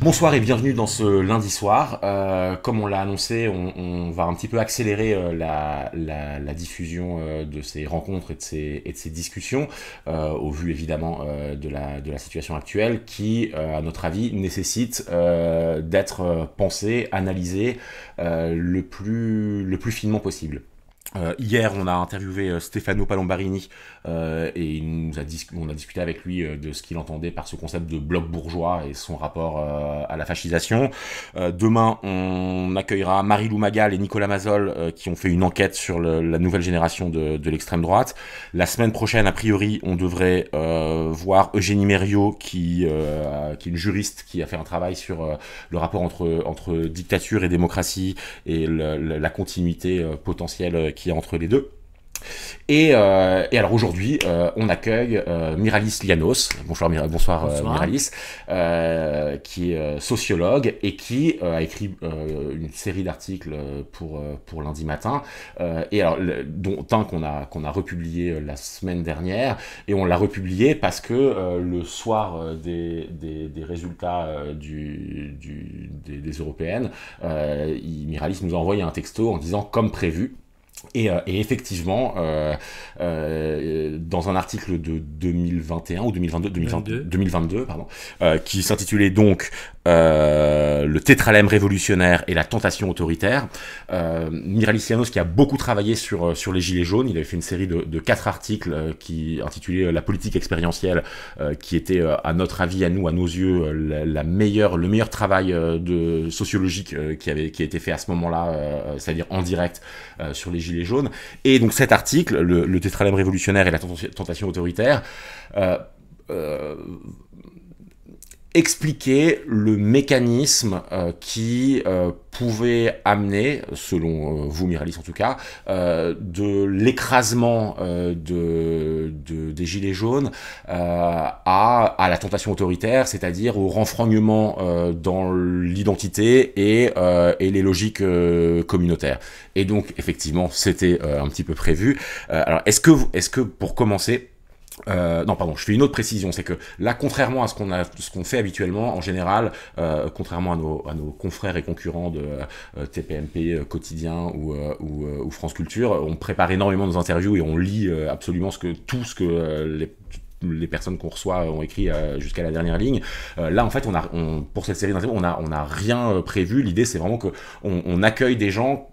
Bonsoir et bienvenue dans ce lundi soir. Comme on l'a annoncé, on va un petit peu accélérer la diffusion de ces rencontres et de ces discussions, au vu évidemment de la situation actuelle qui, à notre avis, nécessite d'être pensée, analysée le plus finement possible. Hier, on a interviewé Stefano Palombarini et on a discuté avec lui de ce qu'il entendait par ce concept de bloc bourgeois et son rapport à la fascisation. Demain, on accueillera Marie-Lou Magal et Nicolas Mazol qui ont fait une enquête sur la nouvelle génération de l'extrême droite. La semaine prochaine, a priori, on devrait voir Eugénie Mériot qui est une juriste qui a fait un travail sur le rapport entre dictature et démocratie et la continuité potentielle qu'il y a entre les deux. Et alors aujourd'hui, on accueille Miralis Lianos. Bonsoir, Miralis, qui est sociologue et qui a écrit une série d'articles pour lundi matin. Et alors, dont un qu'on a republié la semaine dernière, et on l'a republié parce que le soir des résultats des européennes, Miralis nous a envoyé un texto en disant comme prévu. Et effectivement, dans un article de 2021 ou 2022, pardon, qui s'intitulait donc le tétralème révolutionnaire et la tentation autoritaire, Miralis Lianos, qui a beaucoup travaillé sur les gilets jaunes, il avait fait une série de 4 articles qui intitulés la politique expérientielle, qui était à notre avis, à nos yeux, le meilleur travail sociologique qui a été fait à ce moment-là, c'est-à-dire en direct sur les gilets jaunes. Et donc cet article, le tétralème révolutionnaire et la tentation autoritaire, expliquer le mécanisme qui pouvait amener, selon vous Miralis en tout cas, de l'écrasement des gilets jaunes à la tentation autoritaire, c'est-à-dire au renfrognement dans l'identité et les logiques communautaires. Et donc effectivement c'était un petit peu prévu. Alors est-ce que pour commencer, non, pardon, je fais une autre précision, c'est que là, contrairement à ce qu'on fait habituellement, en général, contrairement à nos confrères et concurrents de TPMP Quotidien ou France Culture, on prépare énormément nos interviews et on lit absolument tout ce que les personnes qu'on reçoit ont écrit jusqu'à la dernière ligne. Là, en fait, pour cette série d'interviews, on a rien prévu. L'idée, c'est vraiment que on accueille des gens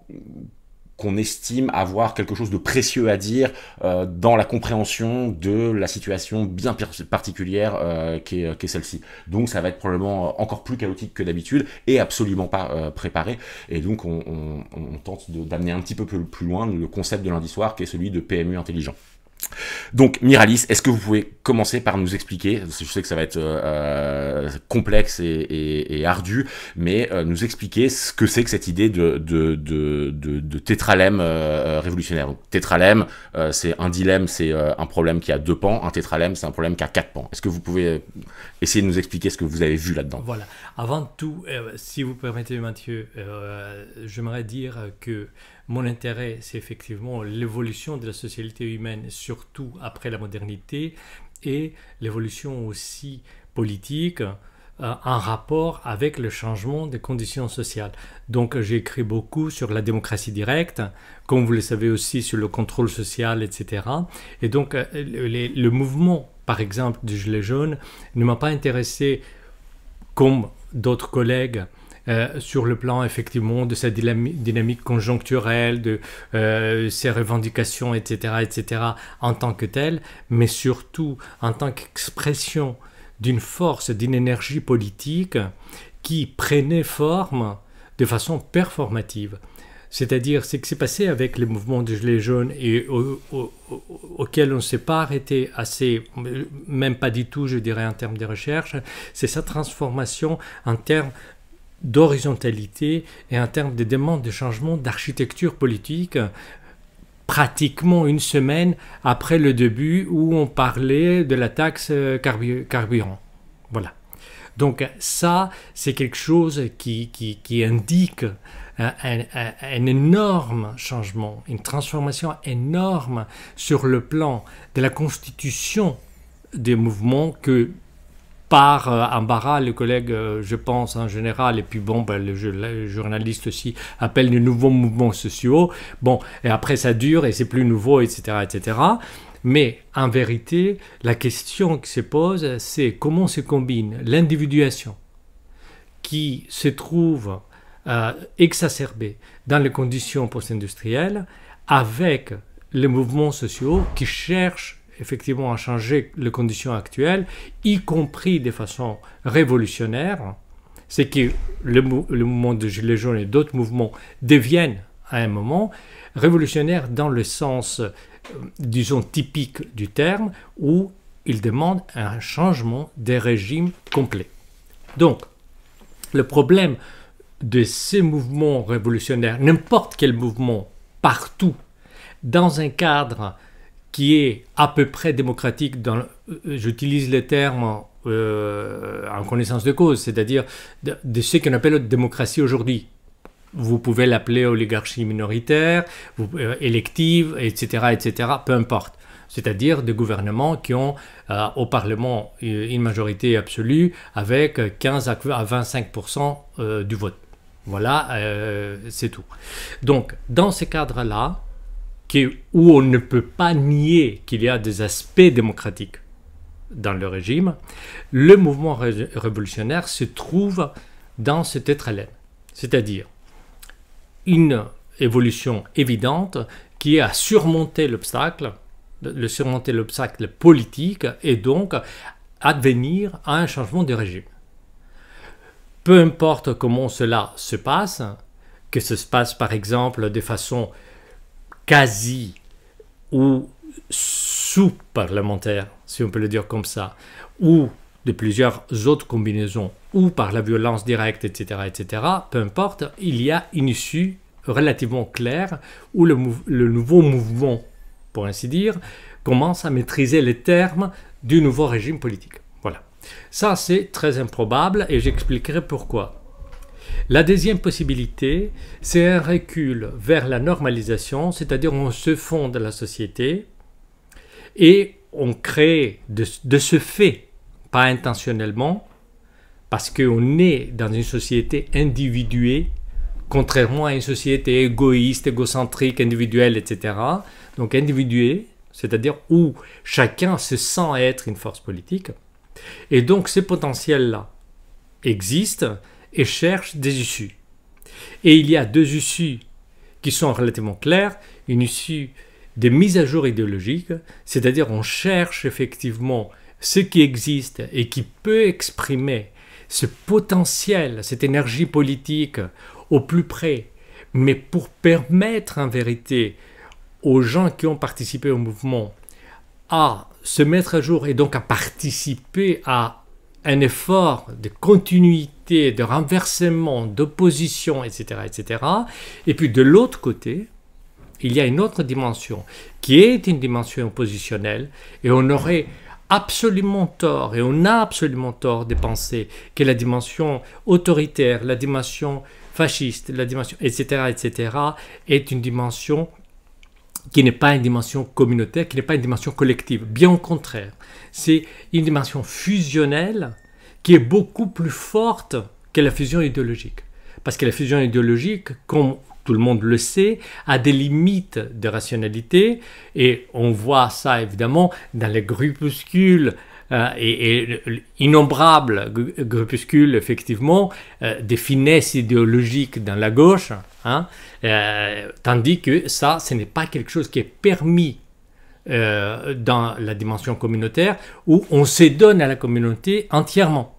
qu'on estime avoir quelque chose de précieux à dire dans la compréhension de la situation bien particulière qu'est celle-ci. Donc ça va être probablement encore plus chaotique que d'habitude et absolument pas préparé. Et donc on tente d'amener un petit peu plus loin le concept de lundi soir qui est celui de PMU intelligent. Donc Miralis, est-ce que vous pouvez commencer par nous expliquer, je sais que ça va être complexe et ardu, mais nous expliquer ce que c'est que cette idée de tétralème révolutionnaire. Donc, tétralème, c'est un dilemme, c'est un problème qui a 2 pans, un tétralème, c'est un problème qui a 4 pans. Est-ce que vous pouvez essayer de nous expliquer ce que vous avez vu là-dedans? Voilà. Avant tout, si vous permettez Mathieu, j'aimerais dire que mon intérêt, c'est effectivement l'évolution de la société humaine, surtout après la modernité, et l'évolution aussi politique en rapport avec le changement des conditions sociales. Donc j'ai écrit beaucoup sur la démocratie directe, comme vous le savez aussi sur le contrôle social, etc. Et donc le mouvement, par exemple, du Gilet jaune ne m'a pas intéressé comme d'autres collègues sur le plan effectivement de sa dynamique conjoncturelle, de ses revendications, etc., en tant que telle, mais surtout en tant qu'expression d'une force, d'une énergie politique qui prenait forme de façon performative. C'est-à-dire ce qui s'est passé avec les mouvements de Gilets jaunes et auquel on ne s'est pas arrêté assez, même pas du tout, je dirais, en termes de recherche, c'est sa transformation en termes d'horizontalité et en termes de demande de changement d'architecture politique, pratiquement une semaine après le début où on parlait de la taxe carburant. Voilà. Donc ça, c'est quelque chose qui indique un énorme changement, une transformation énorme sur le plan de la constitution des mouvements que par embarras, les collègues, je pense en général, et puis bon, ben, les journalistes aussi appellent les nouveaux mouvements sociaux. Bon, et après ça dure et c'est plus nouveau, etc., etc. Mais en vérité, la question qui se pose, c'est comment se combine l'individuation qui se trouve exacerbée dans les conditions post-industrielles avec les mouvements sociaux qui cherchent effectivement à changer les conditions actuelles, y compris de façon révolutionnaire. C'est que le mouvement de Gilets jaunes et d'autres mouvements deviennent à un moment révolutionnaires dans le sens, disons, typique du terme, où ils demandent un changement des régimes complets. Donc, le problème de ces mouvements révolutionnaires, n'importe quel mouvement, partout, dans un cadre qui est à peu près démocratique, j'utilise les termes en connaissance de cause, c'est-à-dire de ce qu'on appelle la démocratie aujourd'hui. Vous pouvez l'appeler oligarchie minoritaire, élective, etc., etc., peu importe. C'est-à-dire des gouvernements qui ont au Parlement une majorité absolue avec 15 à 25% du vote. Voilà, c'est tout. Donc, dans ces cadres-là, où on ne peut pas nier qu'il y a des aspects démocratiques dans le régime, le mouvement révolutionnaire se trouve dans cette étreinte, c'est-à-dire une évolution évidente qui est à surmonter l'obstacle politique et donc advenir à un changement de régime. Peu importe comment cela se passe, que ce se passe par exemple de façon quasi ou sous-parlementaire, si on peut le dire comme ça, ou de plusieurs autres combinaisons, ou par la violence directe, etc., etc., peu importe, il y a une issue relativement claire où le nouveau mouvement, pour ainsi dire, commence à maîtriser les termes du nouveau régime politique. Voilà. Ça, c'est très improbable et j'expliquerai pourquoi. La deuxième possibilité, c'est un recul vers la normalisation, c'est-à-dire on se fonde la société et on crée de ce fait, pas intentionnellement, parce qu'on est dans une société individuée, contrairement à une société égoïste, égocentrique, individuelle, etc. Donc individuée, c'est-à-dire où chacun se sent être une force politique. Et donc ces potentiels-là existent et cherchent des issues. Et il y a deux issues qui sont relativement claires. Une issue de mise à jour idéologique, c'est-à-dire on cherche effectivement ce qui existe et qui peut exprimer ce potentiel, cette énergie politique au plus près, mais pour permettre en vérité aux gens qui ont participé au mouvement à se mettre à jour et donc à participer à un effort de continuité, de renversement, d'opposition, etc., etc. Et puis de l'autre côté, il y a une autre dimension qui est une dimension oppositionnelle et on aurait absolument tort, et on a absolument tort de penser que la dimension autoritaire, la dimension fasciste, la dimension, etc., etc., est une dimension qui n'est pas une dimension communautaire, qui n'est pas une dimension collective. Bien au contraire, c'est une dimension fusionnelle qui est beaucoup plus forte que la fusion idéologique. Parce que la fusion idéologique, comme tout le monde le sait, a des limites de rationalité et on voit ça évidemment dans les groupuscules et innombrables groupuscules effectivement des finesses idéologiques dans la gauche, hein, tandis que ça, ce n'est pas quelque chose qui est permis dans la dimension communautaire où on se donne à la communauté entièrement.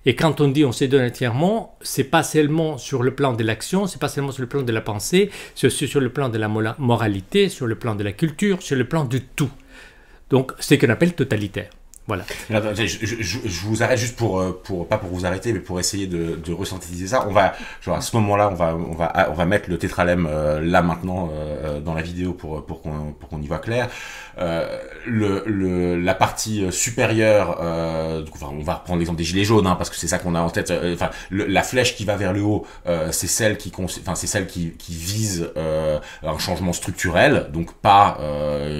Et quand on dit on se donne entièrement, c'est pas seulement sur le plan de l'action, c'est pas seulement sur le plan de la pensée, c'est aussi sur le plan de la moralité, sur le plan de la culture, sur le plan de tout. Donc, c'est ce qu'on appelle totalitaire. Voilà. Je vous arrête juste pas pour vous arrêter, mais pour essayer de resynthétiser ça. On va, genre à ce moment-là, on va mettre le tétralemme là maintenant dans la vidéo pour qu'on y voit clair. La partie supérieure, on va reprendre l'exemple des gilets jaunes, hein, parce que c'est ça qu'on a en tête. La flèche qui va vers le haut, c'est celle qui vise un changement structurel, donc pas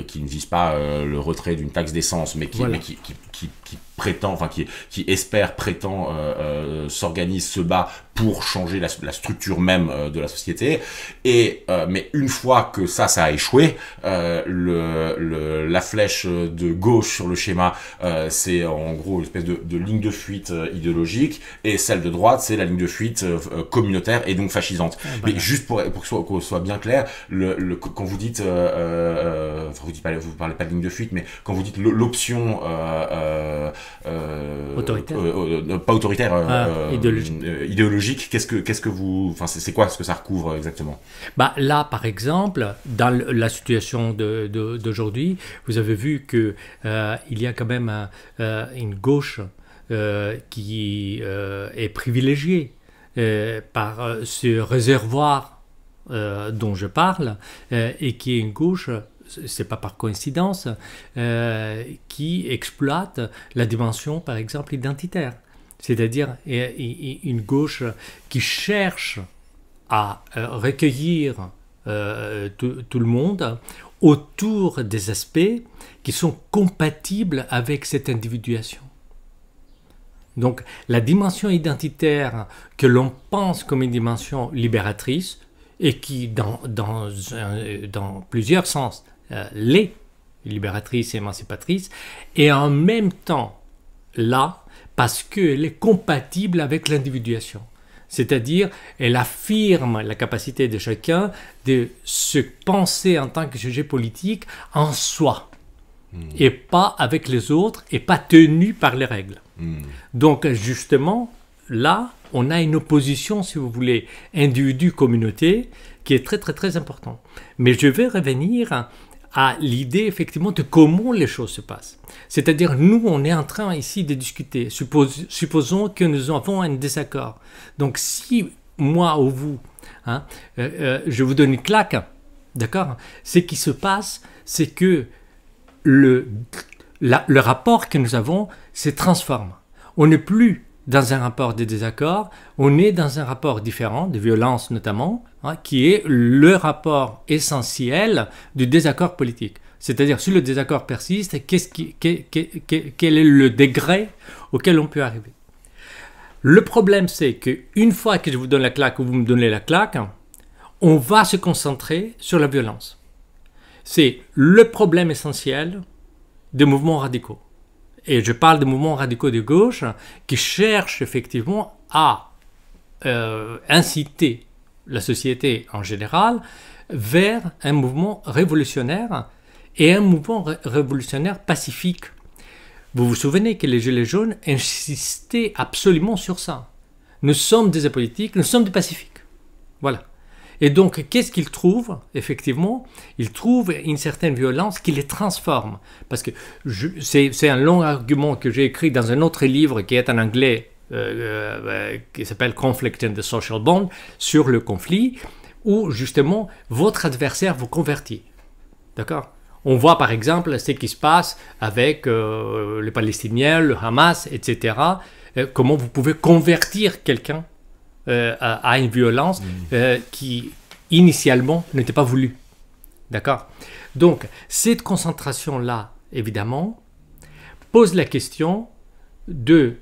qui ne vise pas le retrait d'une taxe d'essence, mais qui prétend, enfin qui espère, prétend, s'organise, se bat pour changer la structure même de la société. Et mais une fois que ça a échoué, la flèche de gauche sur le schéma, c'est en gros une espèce de ligne de fuite idéologique, et celle de droite, c'est la ligne de fuite communautaire et donc fascisante. Mais juste pour que ce soit bien clair, quand vous dites, enfin vous parlez pas de ligne de fuite, mais quand vous dites l'option autoritaire, pas autoritaire, idéologique, qu'est-ce que vous, enfin c'est quoi ce que ça recouvre exactement? Bah là, par exemple, dans la situation d'aujourd'hui, vous avez vu que il y a quand même une gauche qui est privilégiée par ce réservoir dont je parle, et qui est une gauche, c'est pas par coïncidence, qui exploite la dimension, par exemple, identitaire. C'est-à-dire une gauche qui cherche à recueillir tout le monde autour des aspects qui sont compatibles avec cette individuation. Donc la dimension identitaire que l'on pense comme une dimension libératrice, et qui dans plusieurs sens l'est, libératrice et émancipatrice, et en même temps là, parce qu'elle est compatible avec l'individuation. C'est-à-dire, elle affirme la capacité de chacun de se penser en tant que sujet politique en soi, et pas avec les autres, et pas tenu par les règles. Donc, justement, là, on a une opposition, si vous voulez, individu-communauté, qui est très, très, très importante. Mais je vais revenir à l'idée, effectivement, de comment les choses se passent. C'est-à-dire, nous, on est en train ici de discuter. Supposons que nous avons un désaccord. Donc, si moi ou vous, je vous donne une claque, d'accord? Ce qui se passe, c'est que le rapport que nous avons se transforme. On n'est plus dans un rapport de désaccord, on est dans un rapport différent, de violence notamment, qui est le rapport essentiel du désaccord politique. C'est-à-dire, si le désaccord persiste, quel est le degré auquel on peut arriver? Le problème, c'est qu'une fois que je vous donne la claque ou vous me donnez la claque, on va se concentrer sur la violence. C'est le problème essentiel des mouvements radicaux. Et je parle de mouvements radicaux de gauche qui cherchent effectivement à inciter la société en général vers un mouvement révolutionnaire, et un mouvement révolutionnaire pacifique. Vous vous souvenez que les Gilets jaunes insistaient absolument sur ça. Nous sommes des apolitiques, nous sommes des pacifiques. Voilà. Et donc, qu'est-ce qu'ils trouvent? Effectivement, ils trouvent une certaine violence qui les transforme. Parce que c'est un long argument que j'ai écrit dans un autre livre qui est en anglais, qui s'appelle Conflict and the Social Bond, sur le conflit, où justement, votre adversaire vous convertit. D'accord? On voit par exemple ce qui se passe avec les Palestiniens, le Hamas, etc. Comment vous pouvez convertir quelqu'un à une violence qui, initialement, n'était pas voulue. D'accord? Donc, cette concentration-là, évidemment, pose la question de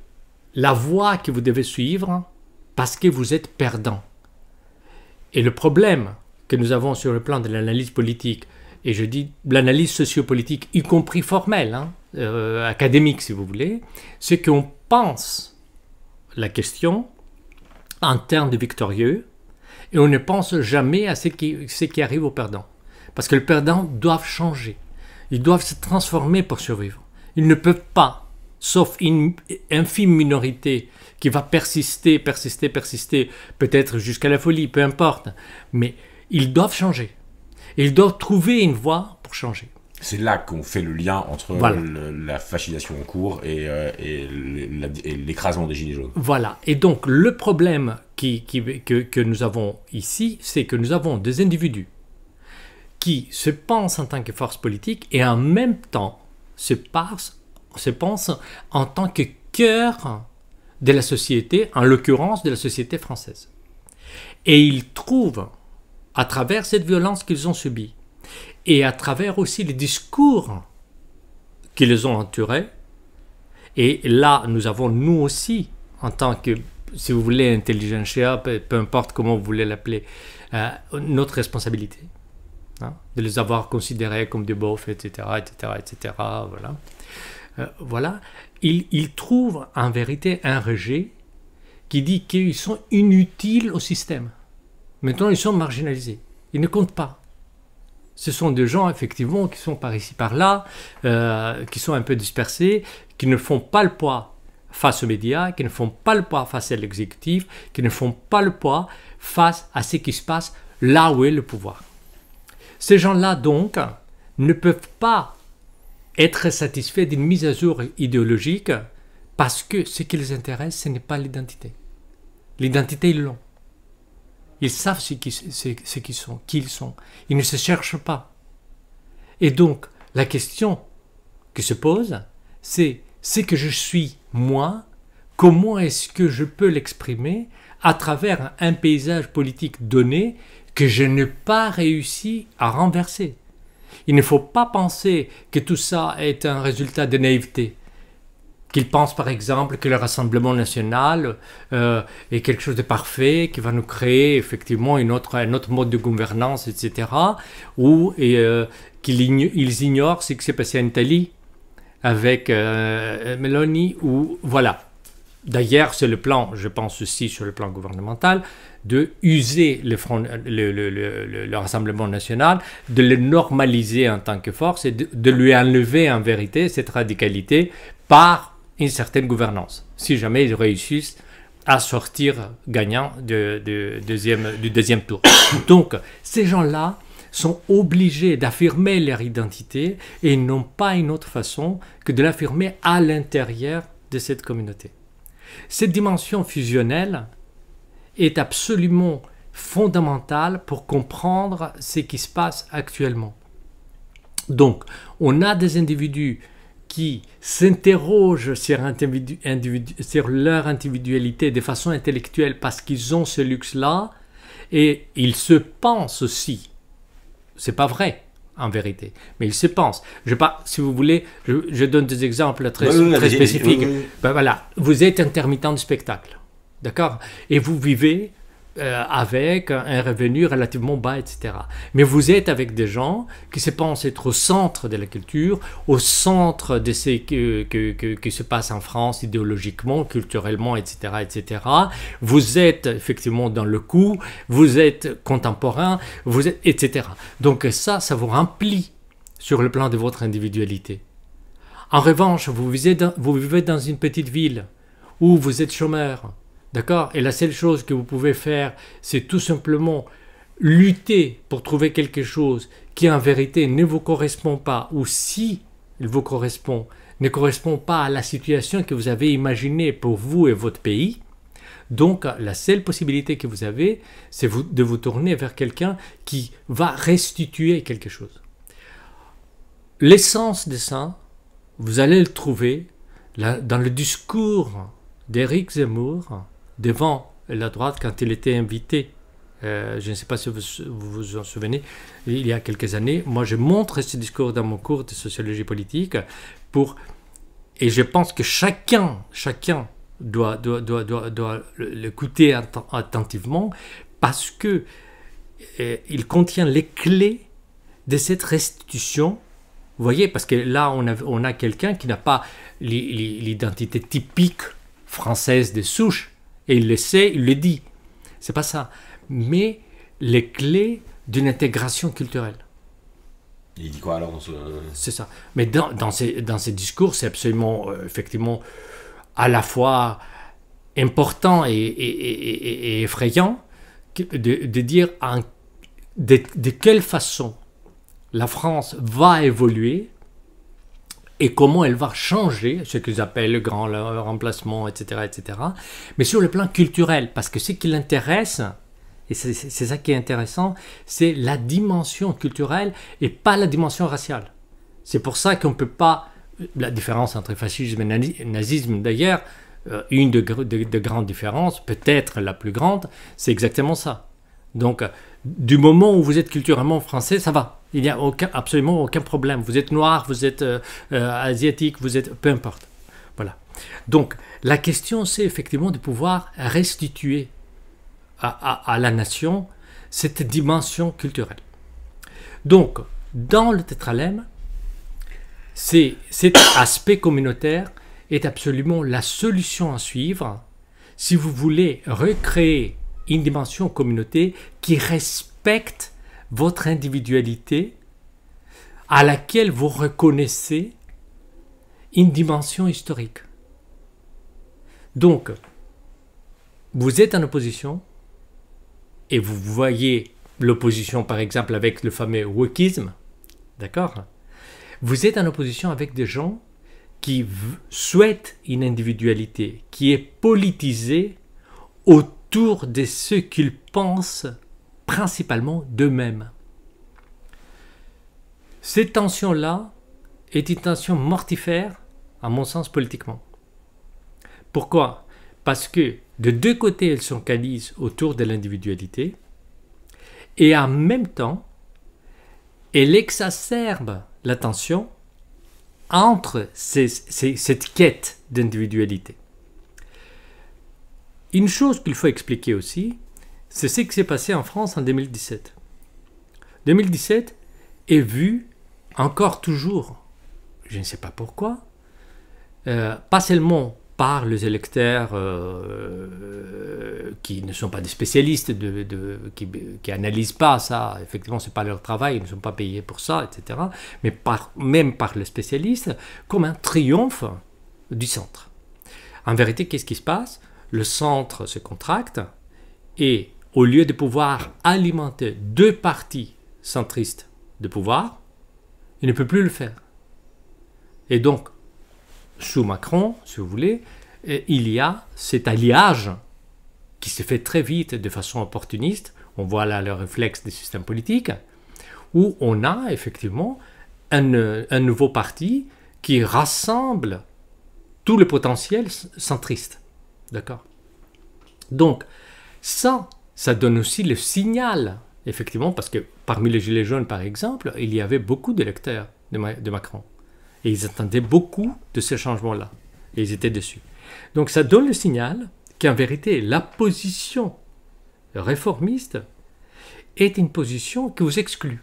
la voie que vous devez suivre parce que vous êtes perdant. Et le problème que nous avons sur le plan de l'analyse politique, et je dis l'analyse sociopolitique, y compris formelle, académique si vous voulez, c'est qu'on pense la question en termes de victorieux, et on ne pense jamais à ce qui arrive aux perdants. Parce que les perdants doivent changer. Ils doivent se transformer pour survivre. Ils ne peuvent pas, sauf une infime minorité qui va persister, peut-être jusqu'à la folie, peu importe. Mais ils doivent changer. Et ils doivent trouver une voie pour changer. C'est là qu'on fait le lien entre la fascisation en cours et l'écrasement des Gilets jaunes. Voilà. Et donc, le problème que nous avons ici, c'est que nous avons des individus qui se pensent en tant que force politique et en même temps se pensent en tant que cœur de la société, en l'occurrence de la société française. Et ils trouvent, à travers cette violence qu'ils ont subie, et à travers aussi les discours qui les ont entourés, Et là, nous avons, nous aussi, en tant que, si vous voulez, intelligentsia, peu importe comment vous voulez l'appeler, notre responsabilité, hein, de les avoir considérés comme des beaufs, etc., etc., etc., voilà. Voilà. Il trouve en vérité un rejet qui dit qu'ils sont inutiles au système. Maintenant, ils sont marginalisés. Ils ne comptent pas. Ce sont des gens, effectivement, qui sont par ici, par là, qui sont un peu dispersés, qui ne font pas le poids face aux médias, qui ne font pas le poids face à l'exécutif, qui ne font pas le poids face à ce qui se passe là où est le pouvoir. Ces gens-là, donc, ne peuvent pas être satisfaits d'une mise à jour idéologique parce que ce qui les intéresse, ce n'est pas l'identité. L'identité, ils l'ont. Ils savent qui ils sont. Ils ne se cherchent pas. Et donc, la question qui se pose, c'est ce que je suis, moi, comment est-ce que je peux l'exprimer à travers un paysage politique donné que je n'ai pas réussi à renverser. Il ne faut pas penser que tout ça est un résultat de naïveté. Qu'ils pensent par exemple que le Rassemblement national est quelque chose de parfait, qui va nous créer effectivement un autre mode de gouvernance, etc. Ou qu'ils ignorent ce qui s'est passé en Italie avec Meloni, ou voilà. D'ailleurs, c'est le plan, je pense aussi sur le plan gouvernemental, de user le Rassemblement national, de le normaliser en tant que force et de lui enlever en vérité cette radicalité par une certaine gouvernance, si jamais ils réussissent à sortir gagnants du deuxième tour. Donc, ces gens-là sont obligés d'affirmer leur identité et n'ont pas une autre façon que de l'affirmer à l'intérieur de cette communauté. Cette dimension fusionnelle est absolument fondamentale pour comprendre ce qui se passe actuellement. Donc, on a des individus qui s'interrogent sur leur individualité de façon intellectuelle parce qu'ils ont ce luxe-là, et ils se pensent aussi. C'est pas vrai, en vérité, mais ils se pensent. Si vous voulez, je donne des exemples très spécifiques. Ben voilà, vous êtes intermittent du spectacle, d'accord, et vous vivez avec un revenu relativement bas, etc. Mais vous êtes avec des gens qui se pensent être au centre de la culture, au centre de ce qui se passe en France idéologiquement, culturellement, etc., etc. Vous êtes effectivement dans le coup, vous êtes contemporain, vous êtes, etc. Donc ça vous remplit sur le plan de votre individualité. En revanche, vous vivez dans une petite ville où vous êtes chômeur, d'accord? Et la seule chose que vous pouvez faire, c'est tout simplement lutter pour trouver quelque chose qui en vérité ne vous correspond pas, ou si il vous correspond, ne correspond pas à la situation que vous avez imaginée pour vous et votre pays. Donc la seule possibilité que vous avez, c'est de vous tourner vers quelqu'un qui va restituer quelque chose. L'essence de ça, vous allez le trouver dans le discours d'Éric Zemmour devant la droite quand il était invité. Je ne sais pas si vous vous en souvenez, il y a quelques années. Moi, je montre ce discours dans mon cours de sociologie politique et je pense que chacun doit l'écouter attentivement parce que il contient les clés de cette restitution. Vous voyez, parce que là, on a quelqu'un qui n'a pas l'identité typique française de souche, et il le sait, il le dit. C'est pas ça. Mais les clés d'une intégration culturelle. Il dit quoi alors dans ce... C'est ça. Mais dans ces discours, c'est absolument, effectivement, à la fois important et effrayant de dire de quelle façon la France va évoluer et comment elle va changer, ce qu'ils appellent le grand remplacement, etc., etc. Mais sur le plan culturel, parce que ce qui l'intéresse, et c'est ça qui est intéressant, c'est la dimension culturelle et pas la dimension raciale. C'est pour ça qu'on ne peut pas... La différence entre fascisme et nazisme, d'ailleurs, une de grandes différences, peut-être la plus grande, c'est exactement ça. Donc, du moment où vous êtes culturellement français, ça va. Il n'y a absolument aucun problème. Vous êtes noir, vous êtes asiatique, vous êtes... peu importe. Voilà. Donc, la question, c'est effectivement de pouvoir restituer à la nation cette dimension culturelle. Donc, dans le tétralemme, cet aspect communautaire est absolument la solution à suivre si vous voulez recréer une dimension communauté qui respecte votre individualité, à laquelle vous reconnaissez une dimension historique. Donc, vous êtes en opposition, et vous voyez l'opposition par exemple avec le fameux wokisme, d'accord? Vous êtes en opposition avec des gens qui souhaitent une individualité qui est politisée autour de ce qu'ils pensent principalement d'eux-mêmes. Cette tension-là est une tension mortifère, à mon sens, politiquement. Pourquoi? Parce que de deux côtés, elles s'organisent autour de l'individualité et en même temps, elle exacerbe la tension entre cette quête d'individualité. Une chose qu'il faut expliquer aussi, c'est ce qui s'est passé en France en 2017. 2017 est vu encore toujours, je ne sais pas pourquoi, pas seulement par les électeurs qui ne sont pas des spécialistes, qui analysent pas ça, effectivement ce n'est pas leur travail, ils ne sont pas payés pour ça, etc., mais même par les spécialistes, comme un triomphe du centre. En vérité, qu'est-ce qui se passe? Le centre se contracte et au lieu de pouvoir alimenter deux partis centristes de pouvoir, il ne peut plus le faire. Et donc, sous Macron, si vous voulez, il y a cet alliage qui se fait très vite de façon opportuniste. On voit là le réflexe des systèmes politiques, où on a effectivement un nouveau parti qui rassemble tout le potentiel centriste. D'accord? Donc, ça donne aussi le signal, effectivement, parce que parmi les Gilets jaunes, par exemple, il y avait beaucoup d'électeurs de Macron. Et ils attendaient beaucoup de ces changements-là. Et ils étaient dessus. Donc ça donne le signal qu'en vérité, la position réformiste est une position qui vous exclut.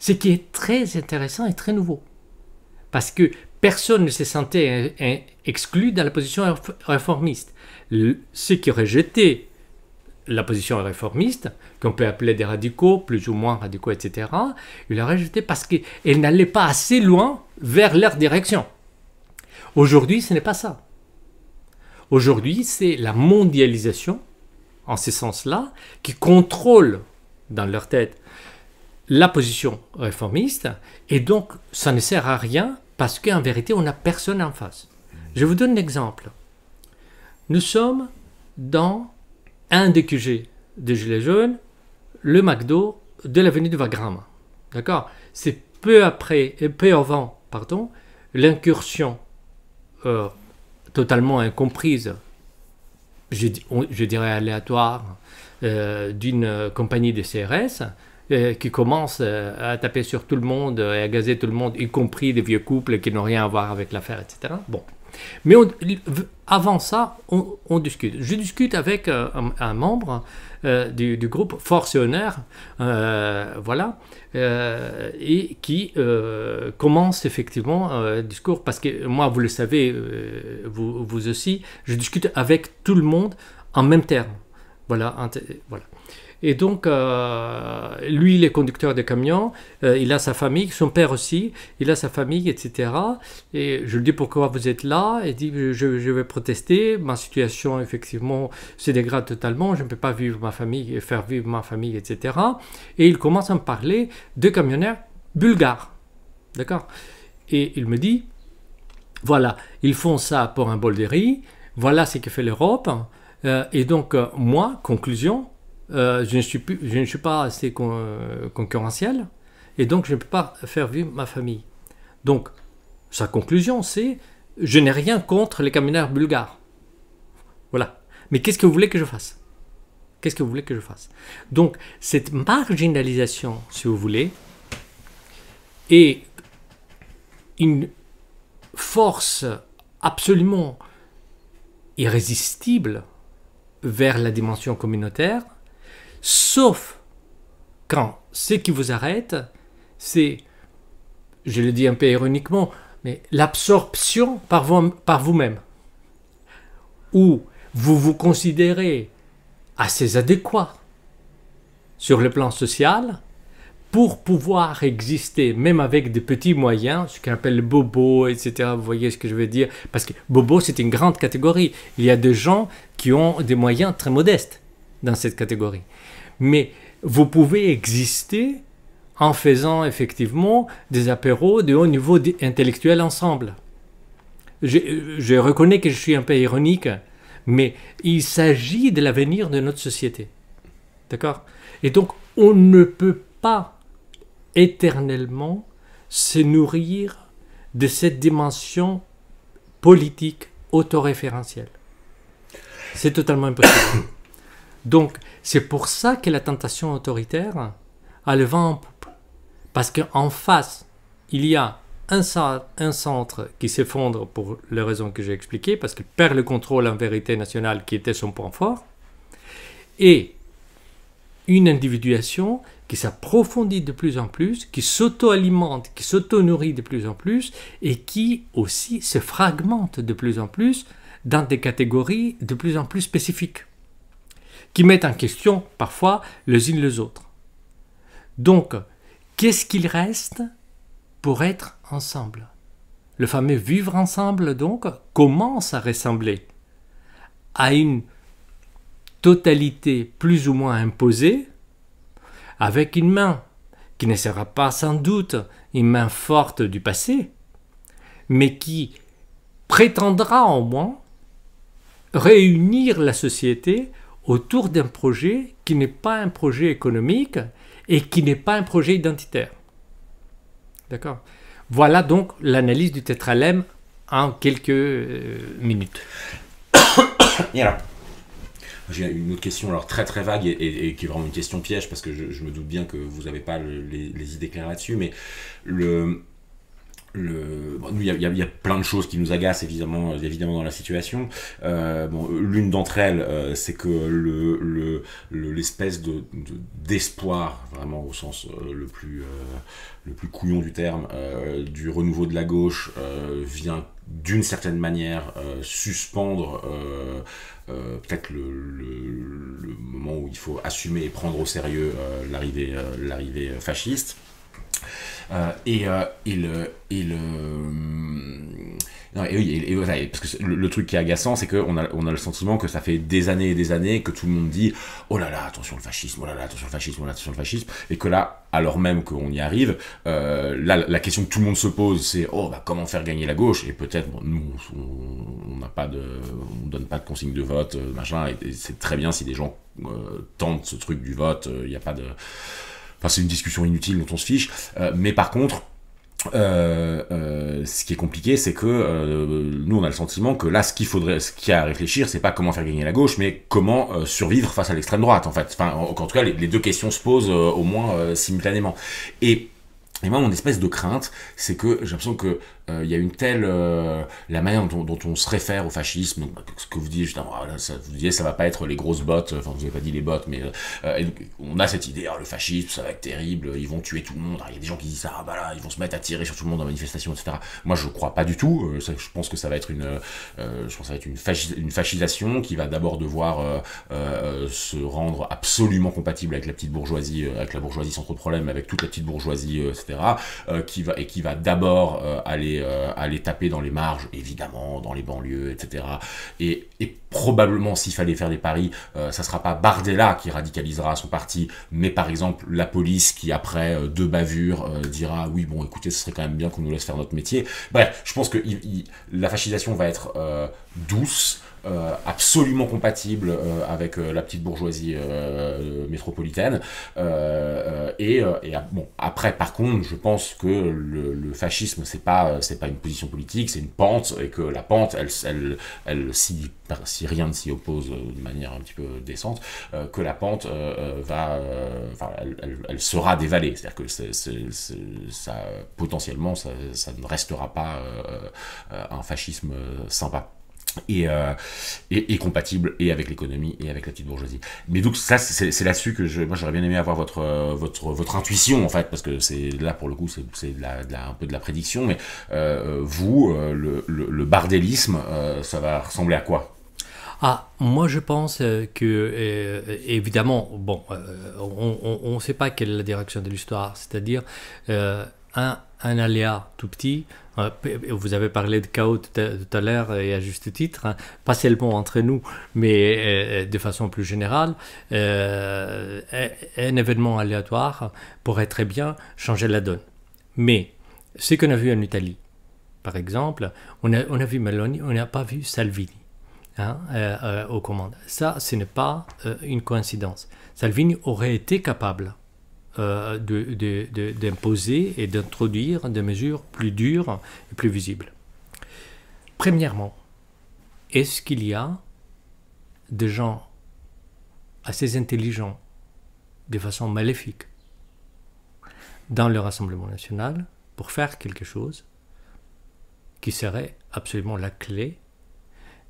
Ce qui est très intéressant et très nouveau. Parce que personne ne se sentait exclu dans la position réformiste. Ceux qui rejetaient la position réformiste, qu'on peut appeler des radicaux, plus ou moins radicaux, etc., ils la rejetaient parce qu'elle n'allait pas assez loin vers leur direction. Aujourd'hui, ce n'est pas ça. Aujourd'hui, c'est la mondialisation, en ce sens-là, qui contrôle dans leur tête la position réformiste, et donc ça ne sert à rien parce qu'en vérité, on n'a personne en face. Je vous donne un exemple. Nous sommes dans un des QG des Gilets jaunes, le McDo de l'avenue de Wagram. D'accord? C'est peu avant, l'incursion totalement incomprise, je dirais aléatoire, d'une compagnie de CRS qui commence à taper sur tout le monde et à gazer tout le monde, y compris des vieux couples qui n'ont rien à voir avec l'affaire, etc. Bon. Mais avant ça, on discute. Je discute avec un membre du groupe Force et Honneur, voilà, et qui commence effectivement le discours, parce que moi, vous le savez, vous aussi, je discute avec tout le monde en même terme. Voilà. Voilà. Et donc, lui, il est conducteur de camion, il a sa famille, son père aussi, il a sa famille, etc. Et je lui dis, pourquoi vous êtes là? Il dit, je vais protester, ma situation, effectivement, se dégrade totalement, je ne peux pas vivre ma famille, faire vivre ma famille, etc. Et il commence à me parler de camionneurs bulgares. D'accord? Et il me dit, voilà, ils font ça pour un bol de riz, voilà ce que fait l'Europe. Et donc, moi, conclusion, je ne suis pas assez concurrentiel et donc je ne peux pas faire vivre ma famille. Donc, sa conclusion, c'est je n'ai rien contre les camionneurs bulgares. Voilà. Mais qu'est-ce que vous voulez que je fasse? Qu'est-ce que vous voulez que je fasse? Donc, cette marginalisation, si vous voulez, est une force absolument irrésistible vers la dimension communautaire, sauf quand ce qui vous arrête, c'est, je le dis un peu ironiquement, mais l'absorption par vous-même, où vous vous considérez assez adéquat sur le plan social pour pouvoir exister, même avec des petits moyens, ce qu'on appelle le bobo, etc. Vous voyez ce que je veux dire? Parce que bobo, c'est une grande catégorie. Il y a des gens qui ont des moyens très modestes dans cette catégorie. Mais vous pouvez exister en faisant effectivement des apéros de haut niveau intellectuel ensemble. Je reconnais que je suis un peu ironique, mais il s'agit de l'avenir de notre société. D'accord? Et donc, on ne peut pas éternellement se nourrir de cette dimension politique autoréférentielle. C'est totalement impossible. Donc, c'est pour ça que la tentation autoritaire a le vent en poupe. Parce qu'en face, il y a un centre qui s'effondre pour les raisons que j'ai expliquées, parce qu'il perd le contrôle en vérité nationale qui était son point fort, et une individuation qui s'approfondit de plus en plus, qui s'auto-alimente, qui s'auto-nourrit de plus en plus, et qui aussi se fragmente de plus en plus dans des catégories de plus en plus spécifiques, qui mettent en question parfois les unes les autres. Donc, qu'est-ce qu'il reste pour être ensemble? Le fameux vivre ensemble, donc, commence à ressembler à une totalité plus ou moins imposée, avec une main qui ne sera pas sans doute une main forte du passé, mais qui prétendra au moins réunir la société autour d'un projet qui n'est pas un projet économique et qui n'est pas un projet identitaire. D'accord? Voilà donc l'analyse du tétralemme en quelques minutes. Et alors, j'ai une autre question, alors très très vague et qui est vraiment une question piège, parce que je me doute bien que vous n'avez pas les idées claires là-dessus, mais bon, nous, il y a plein de choses qui nous agacent évidemment dans la situation. Bon, l'une d'entre elles, c'est que l'espèce d'espoir, vraiment au sens le plus couillon du terme, du renouveau de la gauche, vient d'une certaine manière suspendre peut-être le moment où il faut assumer et prendre au sérieux l'arrivée fasciste. Oui, parce que le truc qui est agaçant, c'est qu'on a le sentiment que ça fait des années et des années que tout le monde dit oh là là, attention le fascisme, oh là là, attention le fascisme, oh là, attention le fascisme, et que là, alors même qu'on y arrive, là, la question que tout le monde se pose, c'est oh bah comment faire gagner la gauche, et peut-être bon, nous on donne pas de consigne de vote, machin, et c'est très bien si des gens tentent ce truc du vote, il n'y a pas de. Enfin, c'est une discussion inutile dont on se fiche, mais par contre, ce qui est compliqué, c'est que nous, on a le sentiment que là, ce qu'il y a à réfléchir, c'est pas comment faire gagner la gauche, mais comment survivre face à l'extrême droite, en fait. Enfin, en tout cas, les deux questions se posent au moins simultanément. Et moi, mon espèce de crainte, c'est que j'ai l'impression que il y a une telle la manière dont on se réfère au fascisme, donc, ce que vous dites, vous disiez ça va pas être les grosses bottes, enfin vous avez pas dit les bottes, mais on a cette idée, le fascisme ça va être terrible, ils vont tuer tout le monde, il y a des gens qui disent ça, bah là ils vont se mettre à tirer sur tout le monde en manifestation, etc. Moi je crois pas du tout, je pense que ça va être une fascisation qui va d'abord devoir se rendre absolument compatible avec la petite bourgeoisie, avec la bourgeoisie sans trop de problème, avec toute la petite bourgeoisie, etc. Qui va d'abord aller taper dans les marges, évidemment, dans les banlieues, etc. Et probablement, s'il fallait faire des paris, ça sera pas Bardella qui radicalisera son parti, mais par exemple la police qui, après 2 bavures, dira oui, bon, écoutez, ce serait quand même bien qu'on nous laisse faire notre métier. Bref, je pense que la fascisation va être douce, absolument compatible avec la petite bourgeoisie métropolitaine. Bon, après, par contre, je pense que le fascisme, c'est pas une position politique, c'est une pente, et que la pente, si rien ne s'y oppose de manière un petit peu décente, que la pente elle sera dévalée. C'est-à-dire que ça, potentiellement, ça ne restera pas un fascisme sympa. Et compatible et avec l'économie et avec la petite bourgeoisie. Mais donc ça, c'est là-dessus que moi j'aurais bien aimé avoir votre intuition, en fait, parce que c'est là pour le coup c'est un peu de la prédiction. Mais le bardélisme, ça va ressembler à quoi? Moi je pense que, évidemment, bon, on ne sait pas quelle est la direction de l'histoire, c'est-à-dire un aléa tout petit. Vous avez parlé de chaos tout à l'heure, et à juste titre, hein, pas seulement entre nous, mais de façon plus générale. Un événement aléatoire pourrait très bien changer la donne. Mais ce qu'on a vu en Italie, par exemple, on a vu Meloni, on n'a pas vu Salvini. Aux commandes. Ça, ce n'est pas une coïncidence. Salvini aurait été capable d'imposer et d'introduire des mesures plus dures et plus visibles. Premièrement, est-ce qu'il y a des gens assez intelligents, de façon maléfique, dans le Rassemblement national pour faire quelque chose qui serait absolument la clé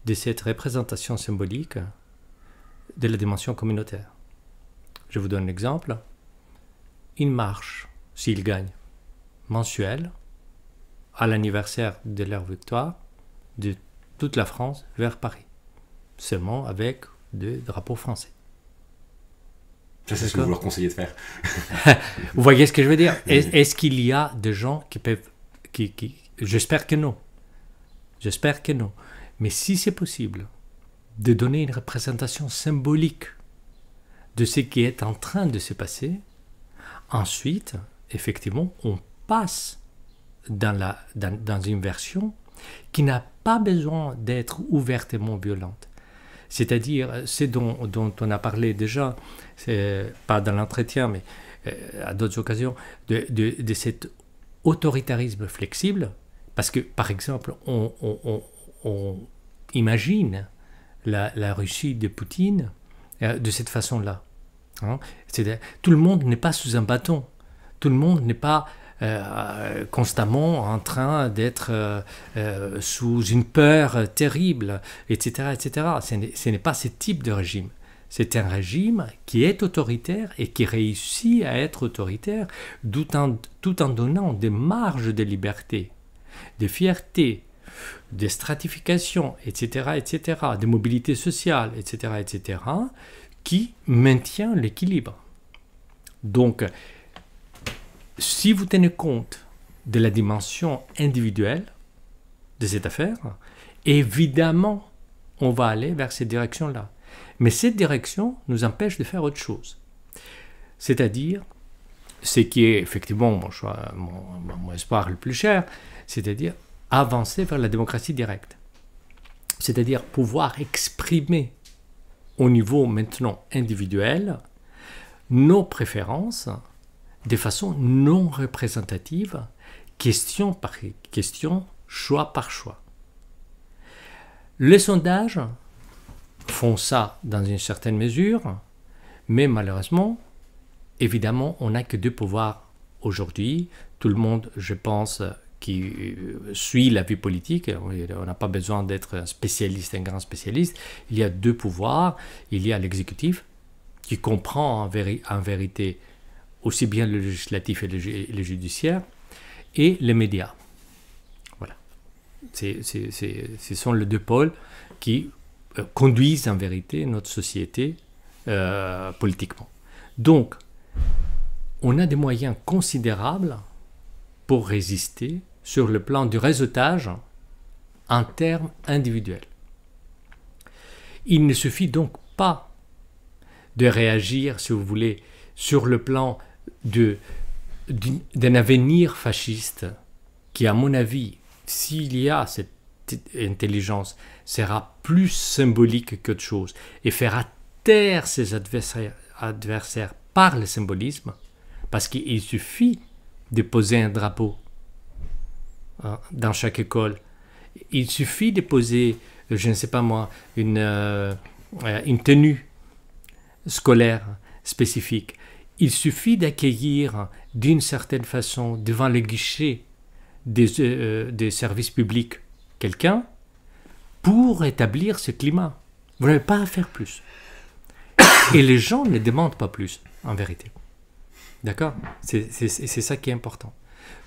de cette représentation symbolique de la dimension communautaire? Je vous donne un exemple. Une marche, s'ils gagnent, mensuelle, à l'anniversaire de leur victoire, de toute la France vers Paris, seulement avec des drapeaux français. Ça, c'est ce que vous leur conseillez de faire. Vous voyez ce que je veux dire? Est-ce qu'il y a des gens qui peuvent... J'espère que non. J'espère que non. Mais si c'est possible de donner une représentation symbolique de ce qui est en train de se passer, ensuite, effectivement, on passe dans une version qui n'a pas besoin d'être ouvertement violente. C'est-à-dire, ce dont on a parlé déjà, pas dans l'entretien, mais à d'autres occasions, de cet autoritarisme flexible, parce que, par exemple, on imagine la Russie de Poutine de cette façon-là. Hein? Tout le monde n'est pas sous un bâton. Tout le monde n'est pas constamment en train d'être sous une peur terrible, etc. etc. Ce n'est pas ce type de régime. C'est un régime qui est autoritaire et qui réussit à être autoritaire tout en donnant des marges de liberté, de fierté, de stratification, etc., etc., de mobilité sociale, etc., etc., qui maintient l'équilibre. Donc, si vous tenez compte de la dimension individuelle de cette affaire, évidemment, on va aller vers cette direction-là. Mais cette direction nous empêche de faire autre chose. C'est-à-dire, ce qui est effectivement mon espoir le plus cher, c'est-à-dire avancer vers la démocratie directe. C'est-à-dire pouvoir exprimer au niveau maintenant individuel nos préférences de façon non représentative, question par question, choix par choix. Les sondages font ça dans une certaine mesure, mais malheureusement, évidemment, on n'a que deux pouvoirs aujourd'hui. Tout le monde, je pense, qui suit la vie politique, on n'a pas besoin d'être un spécialiste, un grand spécialiste. Il y a deux pouvoirs. Il y a l'exécutif, qui comprend en vérité aussi bien le législatif et le judiciaire, et les médias. Voilà. Ce sont les deux pôles qui conduisent en vérité notre société politiquement. Donc, on a des moyens considérables pour résister sur le plan du réseautage en termes individuels. Il ne suffit donc pas de réagir, si vous voulez, sur le plan d'un avenir fasciste qui, à mon avis, s'il y a cette intelligence, sera plus symbolique qu'autre chose et faire taire ses adversaires par le symbolisme, parce qu'il suffit de poser un drapeau dans chaque école. Il suffit de poser, je ne sais pas moi, une tenue scolaire spécifique. Il suffit d'accueillir d'une certaine façon devant le guichet des services publics quelqu'un pour établir ce climat. Vous n'avez pas à faire plus. Et les gens ne demandent pas plus, en vérité. D'accord ? C'est ça qui est important.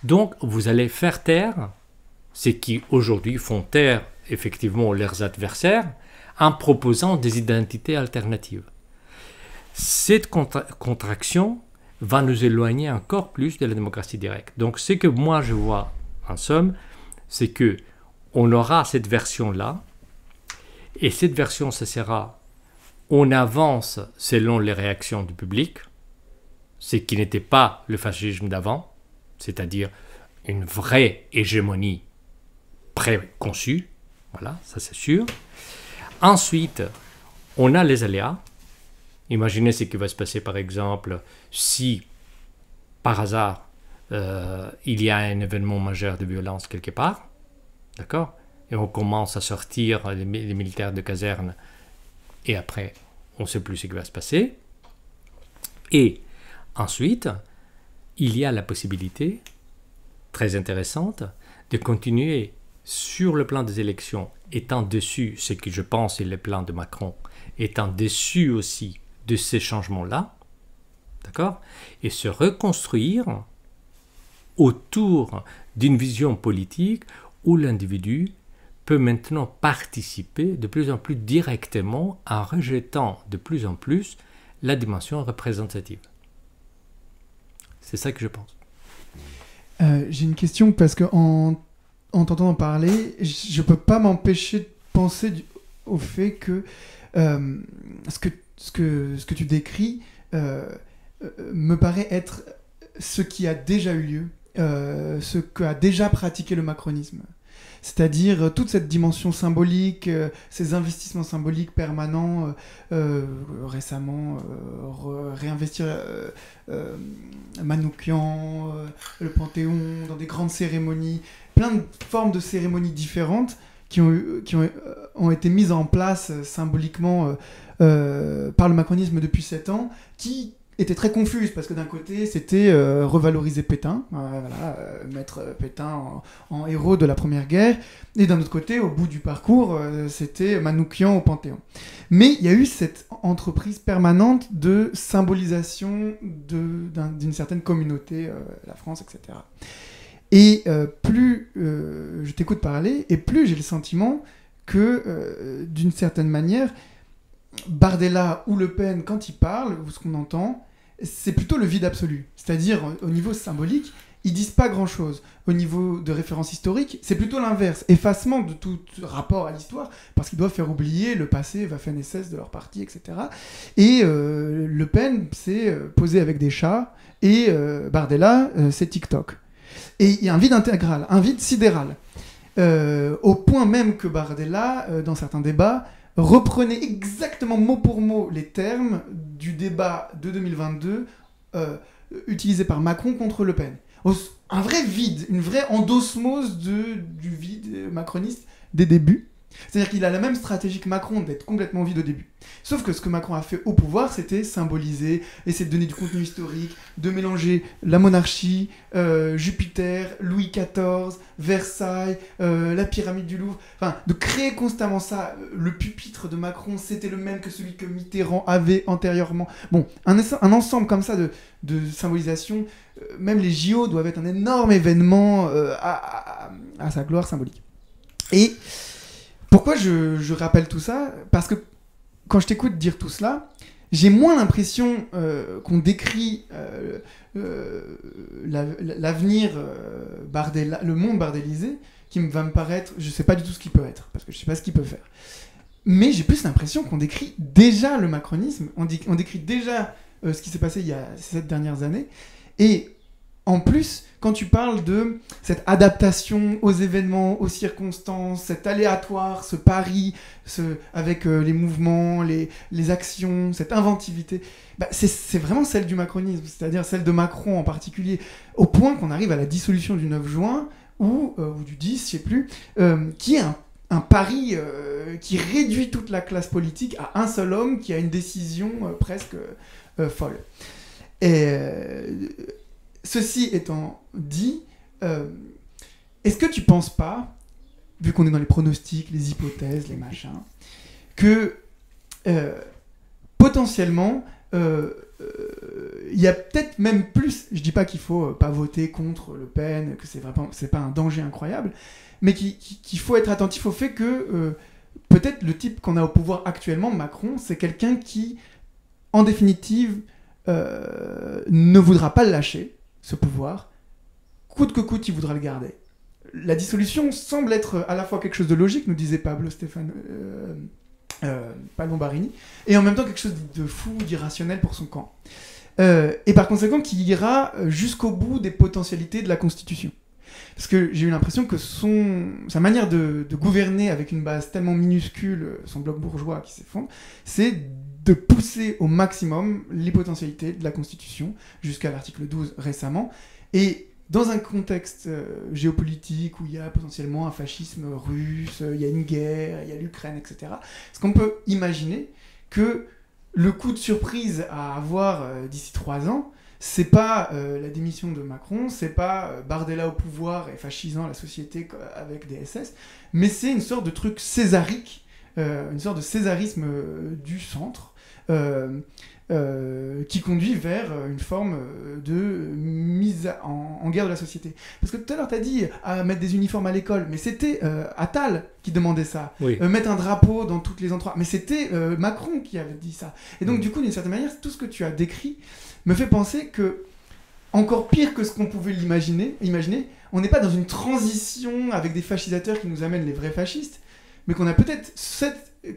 Donc, vous allez faire taire ceux qui, aujourd'hui, font taire, effectivement, leurs adversaires en proposant des identités alternatives. Cette contraction va nous éloigner encore plus de la démocratie directe. Donc, ce que moi, je vois, en somme, c'est que on aura cette version-là, et cette version, ce sera on avance selon les réactions du public, ce qui n'était pas le fascisme d'avant, c'est-à-dire une vraie hégémonie préconçue, voilà, ça c'est sûr. Ensuite, on a les aléas. Imaginez ce qui va se passer par exemple si, par hasard, il y a un événement majeur de violence quelque part, d'accord ? Et on commence à sortir les militaires de caserne, et après, on ne sait plus ce qui va se passer. Et ensuite, il y a la possibilité, très intéressante, de continuer sur le plan des élections, étant déçu, ce que je pense est le plan de Macron, étant déçu aussi de ces changements-là, d'accord ? Et se reconstruire autour d'une vision politique où l'individu peut maintenant participer de plus en plus directement en rejetant de plus en plus la dimension représentative. C'est ça que je pense. J'ai une question parce qu'en t'entendant parler, je ne peux pas m'empêcher de penser au fait que ce que tu décris me paraît être ce qui a déjà eu lieu, ce qu'a déjà pratiqué le macronisme. C'est-à-dire toute cette dimension symbolique, ces investissements symboliques permanents, récemment réinvestir Manoukian, le Panthéon, dans des grandes cérémonies, plein de formes de cérémonies différentes qui ont été mises en place symboliquement par le macronisme depuis 7 ans, qui était très confuse, parce que d'un côté, c'était revaloriser Pétain, mettre Pétain en héros de la Première Guerre, et d'un autre côté, au bout du parcours, c'était Manoukian au Panthéon. Mais il y a eu cette entreprise permanente de symbolisation d'une certaine communauté, la France, etc. Et plus je t'écoute parler, et plus j'ai le sentiment que, d'une certaine manière, Bardella ou Le Pen, quand ils parlent, ou ce qu'on entend, c'est plutôt le vide absolu. C'est-à-dire, au niveau symbolique, ils disent pas grand-chose. Au niveau de référence historique, c'est plutôt l'inverse. Effacement de tout rapport à l'histoire, parce qu'ils doivent faire oublier le passé, Waffen-SS de leur parti, etc. Et Le Pen, c'est poser avec des chats, et Bardella, c'est TikTok. Et il y a un vide intégral, un vide sidéral. Au point même que Bardella, dans certains débats, reprenez exactement mot pour mot les termes du débat de 2022 utilisé par Macron contre Le Pen. Un vrai vide, une vraie endosmose du vide macroniste des débuts. C'est-à-dire qu'il a la même stratégie que Macron d'être complètement vide au début. Sauf que ce que Macron a fait au pouvoir, c'était symboliser, essayer de donner du contenu historique, de mélanger la monarchie, Jupiter, Louis XIV, Versailles, la pyramide du Louvre, enfin, de créer constamment ça. Le pupitre de Macron, c'était le même que celui que Mitterrand avait antérieurement. Bon, un ensemble comme ça de symbolisation, même les JO doivent être un énorme événement à sa gloire symbolique. Et pourquoi je rappelle tout ça ? Parce que quand je t'écoute dire tout cela, j'ai moins l'impression qu'on décrit l'avenir Bardella, le monde bardélisé, qui va me paraître, je sais pas du tout ce qu'il peut être, parce que je sais pas ce qu'il peut faire. Mais j'ai plus l'impression qu'on décrit déjà le macronisme, on décrit déjà ce qui s'est passé il y a ces 7 dernières années, et en plus, quand tu parles de cette adaptation aux événements, aux circonstances, cet aléatoire, ce pari, avec les mouvements, les actions, cette inventivité, bah, c'est vraiment celle du macronisme, c'est-à-dire celle de Macron en particulier, au point qu'on arrive à la dissolution du 9 juin, ou du 10, je sais plus, qui est un pari qui réduit toute la classe politique à un seul homme qui a une décision presque folle. Et ceci étant dit, est-ce que tu penses pas, vu qu'on est dans les pronostics, les hypothèses, les machins, que potentiellement il y a peut-être même plus, je dis pas qu'il faut pas voter contre Le Pen, que c'est pas un danger incroyable, mais qu'il faut être attentif au fait que peut-être le type qu'on a au pouvoir actuellement, Macron, c'est quelqu'un qui, en définitive, ne voudra pas le lâcher, ce pouvoir. Coûte que coûte, il voudra le garder. La dissolution semble être à la fois quelque chose de logique, nous disait Pablo Stéphane Palombarini, et en même temps quelque chose de fou, d'irrationnel pour son camp. Et par conséquent, qui ira jusqu'au bout des potentialités de la Constitution. Parce que j'ai eu l'impression que sa manière de gouverner avec une base tellement minuscule, son bloc bourgeois qui s'effondre, c'est de pousser au maximum les potentialités de la Constitution, jusqu'à l'article 12 récemment. Et dans un contexte géopolitique où il y a potentiellement un fascisme russe, il y a une guerre, il y a l'Ukraine, etc., est-ce qu'on peut imaginer que le coup de surprise à avoir d'ici 3 ans, c'est pas la démission de Macron, c'est pas Bardella au pouvoir et fascisant la société avec des SS, mais c'est une sorte de truc césarique, une sorte de césarisme du centre, qui conduit vers une forme de mise en guerre de la société. Parce que tout à l'heure, tu as dit à mettre des uniformes à l'école, mais c'était Attal qui demandait ça. Oui. Mettre un drapeau dans toutes les endroits, mais c'était Macron qui avait dit ça. Et donc, du coup, d'une certaine manière, tout ce que tu as décrit me fait penser que, encore pire que ce qu'on pouvait imaginer, on n'est pas dans une transition avec des fascisateurs qui nous amènent les vrais fascistes, mais qu'on a peut-être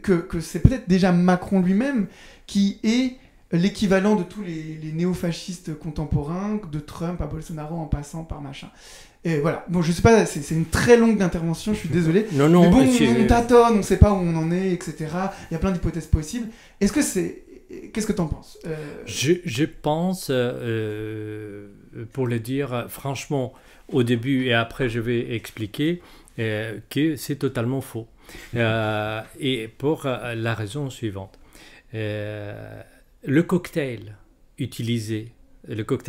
que c'est peut-être déjà Macron lui-même qui est l'équivalent de tous les néo-fascistes contemporains, de Trump à Bolsonaro en passant par machin. Et voilà. Bon, je sais pas, c'est une très longue intervention, je suis désolé. Non, mais bon, monsieur... on tâtonne, on sait pas où on en est, etc. Il y a plein d'hypothèses possibles. Qu'est-ce que t'en penses Je pense, pour le dire franchement, au début et après je vais expliquer que c'est totalement faux. Et pour la raison suivante. Le cocktail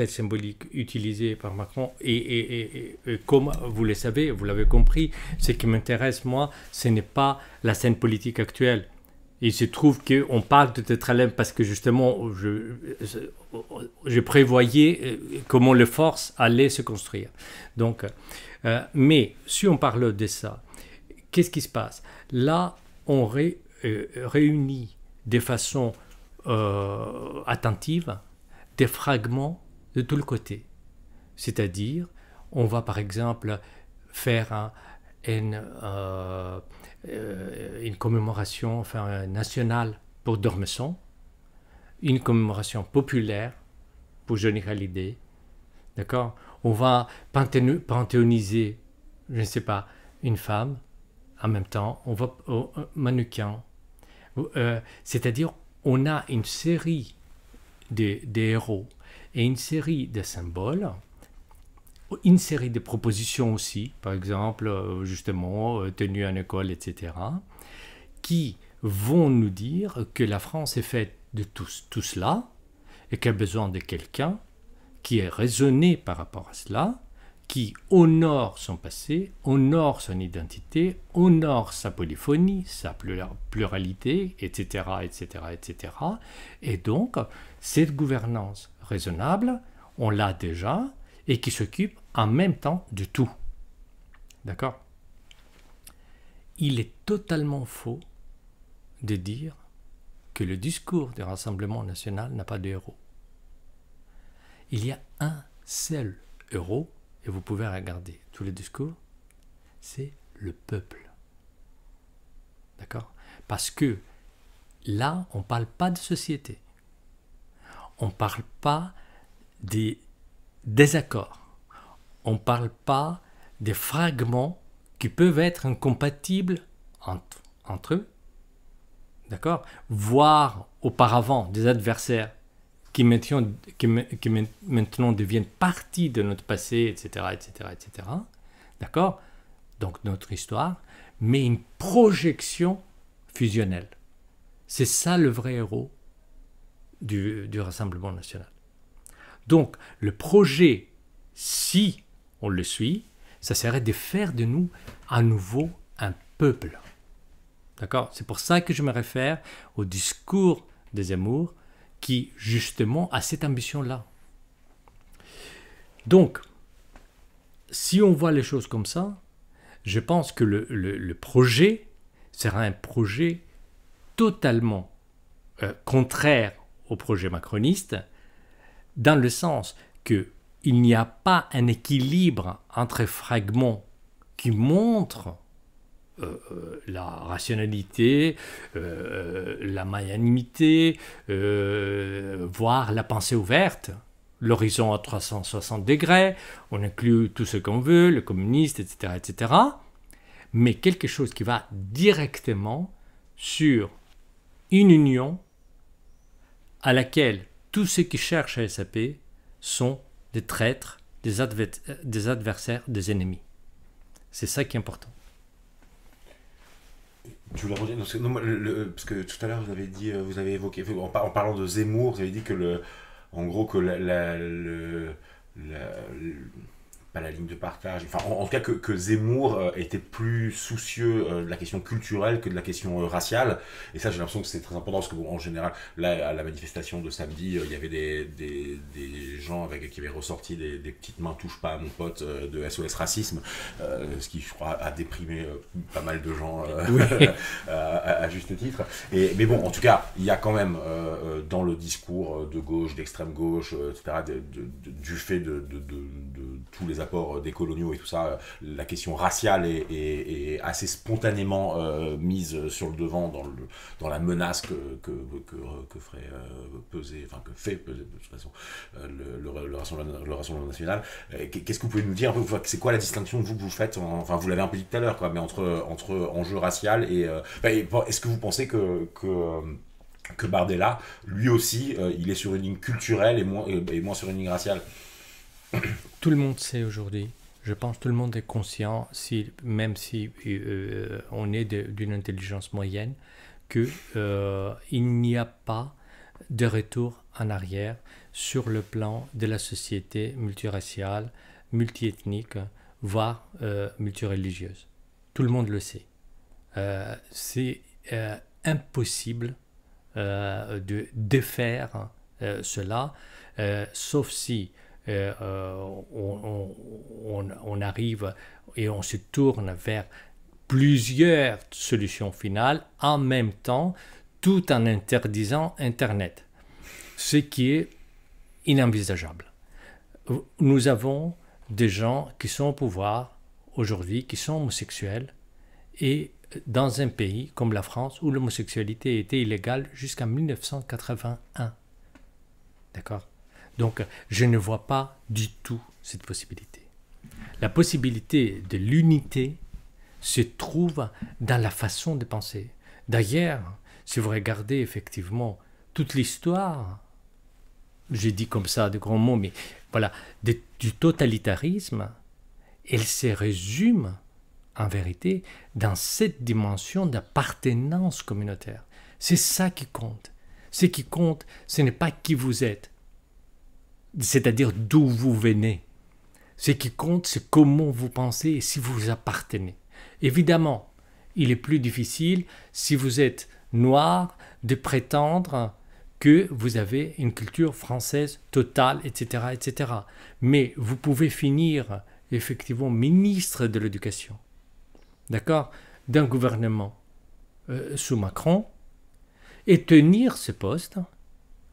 symbolique utilisé par Macron, et comme vous le savez, vous l'avez compris, ce qui m'intéresse, moi, ce n'est pas la scène politique actuelle. Il se trouve qu'on parle de Tetralem parce que justement, je prévoyais comment les forces allaient se construire. Donc, mais si on parle de ça, qu'est-ce qui se passe? Là, on réunit de façon attentive des fragments de tous les côtés. C'est-à-dire, on va par exemple faire une commémoration nationale pour D'Ormesson, une commémoration populaire pour Johnny Hallyday, d'accord? On va panthéoniser, je ne sais pas, une femme, en même temps, on va au mannequin, c'est-à-dire on a une série des héros et une série de symboles, une série de propositions aussi, par exemple, justement, tenue en école, etc., qui vont nous dire que la France est faite de tout cela et qu'elle a besoin de quelqu'un qui est raisonné par rapport à cela, qui honore son passé, honore son identité, honore sa polyphonie, sa pluralité, etc., etc., etc. Et donc, cette gouvernance raisonnable, on l'a déjà, et qui s'occupe en même temps de tout. D'accord? Il est totalement faux de dire que le discours du Rassemblement national n'a pas de héros. Il y a un seul héros, et vous pouvez regarder tous les discours, c'est le peuple. D'accord? Parce que là, on ne parle pas de société. On ne parle pas des désaccords. on ne parle pas des fragments qui peuvent être incompatibles entre eux. D'accord? Voire auparavant des adversaires qui maintenant deviennent partie de notre passé, etc., etc., etc. D'accord? Donc notre histoire, mais une projection fusionnelle. C'est ça le vrai héros du Rassemblement national. Donc le projet, si on le suit, ça serait de faire de nous à nouveau un peuple. D'accord? C'est pour ça que je me réfère au discours de Zemmour qui, justement, a cette ambition-là. Donc, si on voit les choses comme ça, je pense que le projet sera un projet totalement contraire au projet macroniste, dans le sens qu'il n'y a pas un équilibre entre fragments qui montrent la rationalité, la magnanimité, voire la pensée ouverte, l'horizon à 360 degrés, on inclut tout ce qu'on veut, le communiste, etc., etc., mais quelque chose qui va directement sur une union à laquelle tous ceux qui cherchent à échapper sont des traîtres, des adversaires, des ennemis. C'est ça qui est important. Tu voulais redire, parce que tout à l'heure vous avez évoqué, en parlant de Zemmour, vous avez dit que en gros que pas la ligne de partage, enfin en tout cas que Zemmour était plus soucieux de la question culturelle que de la question raciale, et ça j'ai l'impression que c'est très important parce que bon, en général là à la manifestation de samedi il y avait des gens qui avaient ressorti des petites mains touche pas à mon pote de SOS Racisme, ce qui je crois a déprimé pas mal de gens oui. à juste titre, mais bon en tout cas il y a quand même dans le discours de gauche, d'extrême gauche, etc., du fait de tous les apports des coloniaux et tout ça, la question raciale est assez spontanément mise sur le devant dans la menace que ferait peser, enfin que fait peser de toute façon le Rassemblement national. Qu'est-ce que vous pouvez nous dire un peu, c'est quoi la distinction que vous faites, enfin vous l'avez un peu dit tout à l'heure, quoi, mais entre enjeu racial et est-ce que vous pensez que Bardella, lui aussi, il est sur une ligne culturelle et moins sur une ligne raciale? Tout le monde sait aujourd'hui, je pense que tout le monde est conscient, même si on est d'une intelligence moyenne, qu'il n'y a pas de retour en arrière sur le plan de la société multiraciale, multiethnique, voire multireligieuse. Tout le monde le sait. C'est impossible de défaire cela, sauf si on arrive et on se tourne vers plusieurs solutions finales en même temps, tout en interdisant Internet, ce qui est inenvisageable. Nous avons des gens qui sont au pouvoir aujourd'hui, qui sont homosexuels, et dans un pays comme la France où l'homosexualité était illégale jusqu'en 1981. D'accord ? Donc, je ne vois pas du tout cette possibilité. La possibilité de l'unité se trouve dans la façon de penser. D'ailleurs, si vous regardez effectivement toute l'histoire, j'ai dit comme ça de grands mots, mais voilà, du totalitarisme, elle se résume en vérité dans cette dimension d'appartenance communautaire. C'est ça qui compte. Ce qui compte, ce n'est pas qui vous êtes, c'est-à-dire d'où vous venez. Ce qui compte, c'est comment vous pensez et si vous appartenez. Évidemment, il est plus difficile, si vous êtes noir, de prétendre que vous avez une culture française totale, etc., etc. Mais vous pouvez finir effectivement ministre de l'Éducation, d'accord, d'un gouvernement sous Macron, et tenir ce poste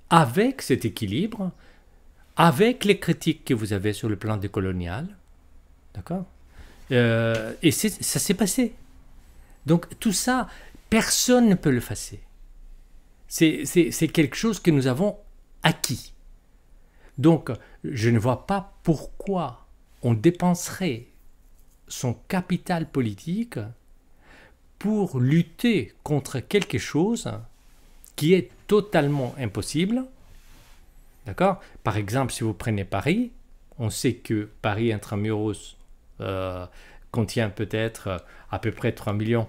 avec cet équilibre, avec les critiques que vous avez sur le plan décolonial, d'accord, et ça s'est passé. Donc tout ça, personne ne peut le effacer. C'est quelque chose que nous avons acquis. Donc je ne vois pas pourquoi on dépenserait son capital politique pour lutter contre quelque chose qui est totalement impossible. D'accord ? Par exemple, si vous prenez Paris, on sait que Paris intramuros contient peut-être à peu près 3 millions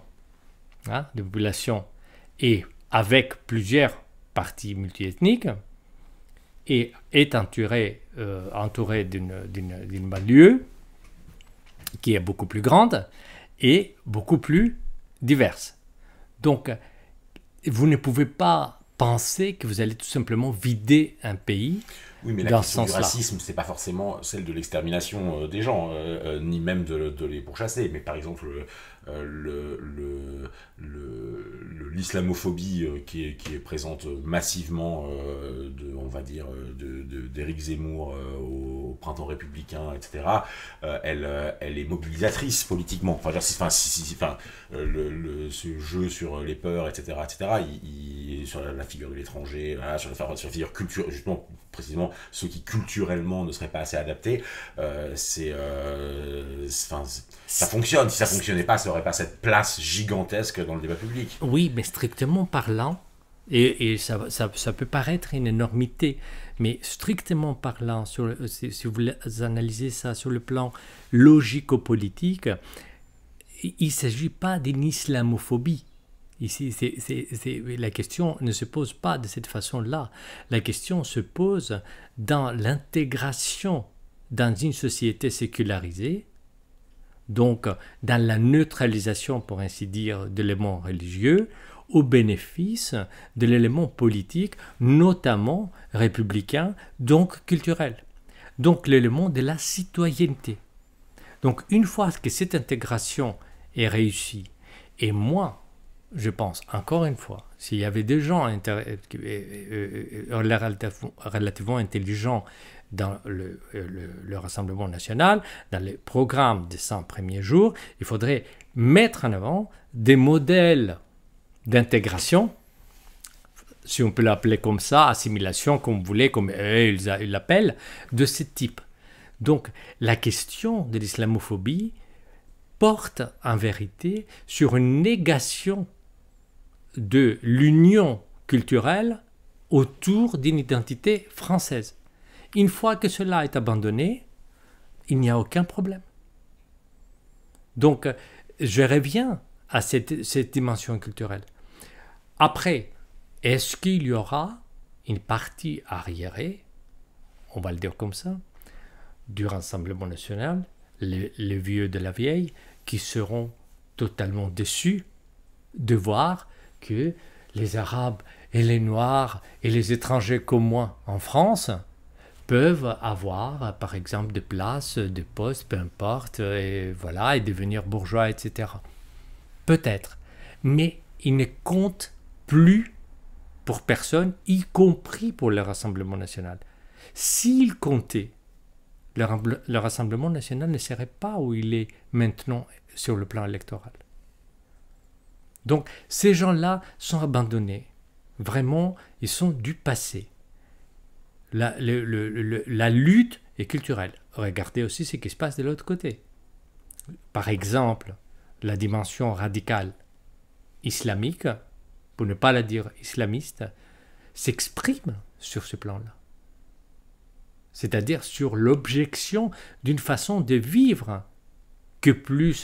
de population, et avec plusieurs parties multiethniques, et est entouré d'une banlieue qui est beaucoup plus grande et beaucoup plus diverse. Donc, vous ne pouvez pas penser que vous allez tout simplement vider un pays. Oui, mais la question du racisme, c'est pas forcément celle de l'extermination des gens, ni même de les pourchasser. Mais par exemple, l'islamophobie qui est présente massivement, on va dire, d'Éric Zemmour au printemps républicain, etc., elle est mobilisatrice politiquement. Ce jeu sur les peurs, etc., sur la figure de l'étranger, sur la figure culturelle, justement, précisément ceux qui culturellement ne seraient pas assez adaptés, ça fonctionne. Si ça fonctionnait pas, ça n'aurait pas cette place gigantesque dans le débat public. Oui, mais strictement parlant, et ça peut paraître une énormité, mais strictement parlant, si vous analysez ça sur le plan logico-politique, il ne s'agit pas d'une islamophobie. Ici, la question ne se pose pas de cette façon-là. La question se pose dans l'intégration dans une société sécularisée, donc dans la neutralisation, pour ainsi dire, de l'élément religieux, au bénéfice de l'élément politique, notamment républicain, donc culturel. Donc l'élément de la citoyenneté. Donc une fois que cette intégration est réussie, et moi, je pense, encore une fois, s'il y avait des gens relativement intelligents dans le Rassemblement national, dans les programmes des 100 premiers jours, il faudrait mettre en avant des modèles d'intégration, si on peut l'appeler comme ça, assimilation, comme vous voulez, comme ils l'appellent, de ce type. Donc, la question de l'islamophobie porte en vérité sur une négation de l'union culturelle autour d'une identité française. Une fois que cela est abandonné, il n'y a aucun problème. Donc, je reviens à cette dimension culturelle. Après, est-ce qu'il y aura une partie arriérée, on va le dire comme ça, du Rassemblement national, les vieux de la vieille, qui seront totalement déçus de voir que les Arabes et les Noirs et les étrangers comme moi en France peuvent avoir, par exemple, des places, des postes, peu importe, et devenir bourgeois, etc. Peut-être, mais ils ne comptent plus pour personne, y compris pour le Rassemblement national. S'ils comptaient, le Rassemblement national ne serait pas où il est maintenant sur le plan électoral. Donc, ces gens-là sont abandonnés. Vraiment, ils sont du passé. La lutte est culturelle. Regardez aussi ce qui se passe de l'autre côté. Par exemple, la dimension radicale islamique, pour ne pas la dire islamiste, s'exprime sur ce plan-là. C'est-à-dire sur l'objection d'une façon de vivre que plus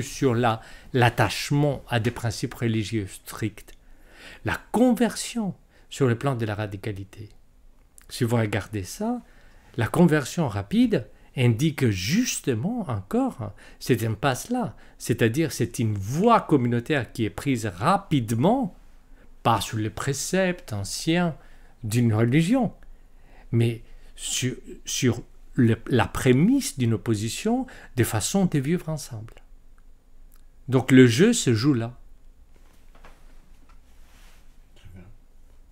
sur l'attachement à des principes religieux stricts. La conversion sur le plan de la radicalité. Si vous regardez ça, la conversion rapide indique justement encore cette impasse-là. C'est-à-dire c'est une voie communautaire qui est prise rapidement, pas sous les préceptes anciens d'une religion, mais sur la prémisse d'une opposition, de façon de vivre ensemble. Donc le jeu se joue là.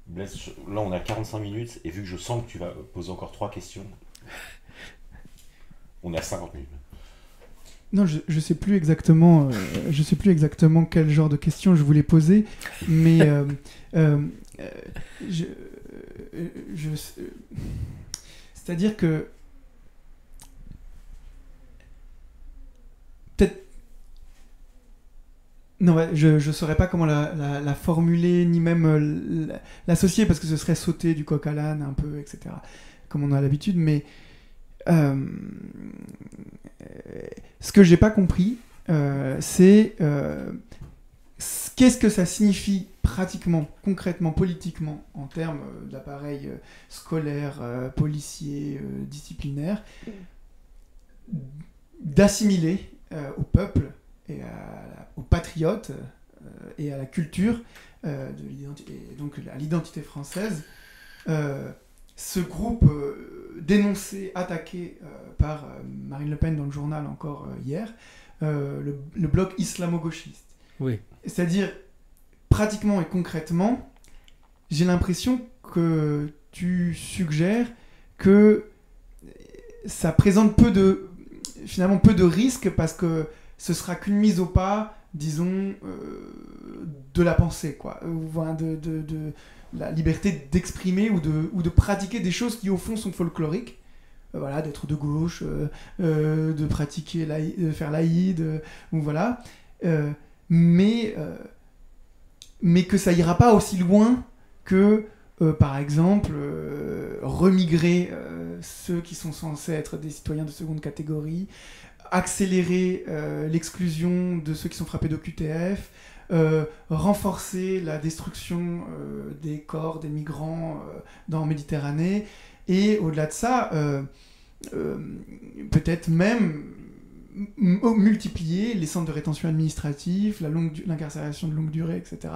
Blaise, là on a 45 minutes et vu que je sens que tu vas poser encore 3 questions, on est à 50 minutes. Non, je sais plus exactement quel genre de questions je voulais poser, mais c'est-à-dire que Non, ouais, je ne saurais pas comment la formuler, ni même l'associer, parce que ce serait sauter du coq à l'âne un peu, etc. Comme on a l'habitude, mais ce que j'ai pas compris, c'est qu'est-ce que ça signifie pratiquement, concrètement, politiquement, en termes d'appareil scolaire, policier, disciplinaire, d'assimiler au peuple et aux patriotes et à la culture, donc à l'identité française, ce groupe dénoncé, attaqué par Marine Le Pen dans le journal encore hier, le bloc islamo-gauchiste. Oui. C'est-à-dire, pratiquement et concrètement, j'ai l'impression que tu suggères que ça présente finalement peu de risques parce que ce sera qu'une mise au pas, disons, de la pensée, quoi, ou de la liberté d'exprimer ou de pratiquer des choses qui au fond sont folkloriques. Voilà, d'être de gauche, de pratiquer, de faire l'Aïd, ou voilà. Mais que ça ira pas aussi loin que, par exemple, remigrer ceux qui sont censés être des citoyens de seconde catégorie, accélérer l'exclusion de ceux qui sont frappés d'OQTF, renforcer la destruction des corps des migrants dans Méditerranée, et au-delà de ça, peut-être même multiplier les centres de rétention administrative, l'incarcération de longue durée, etc.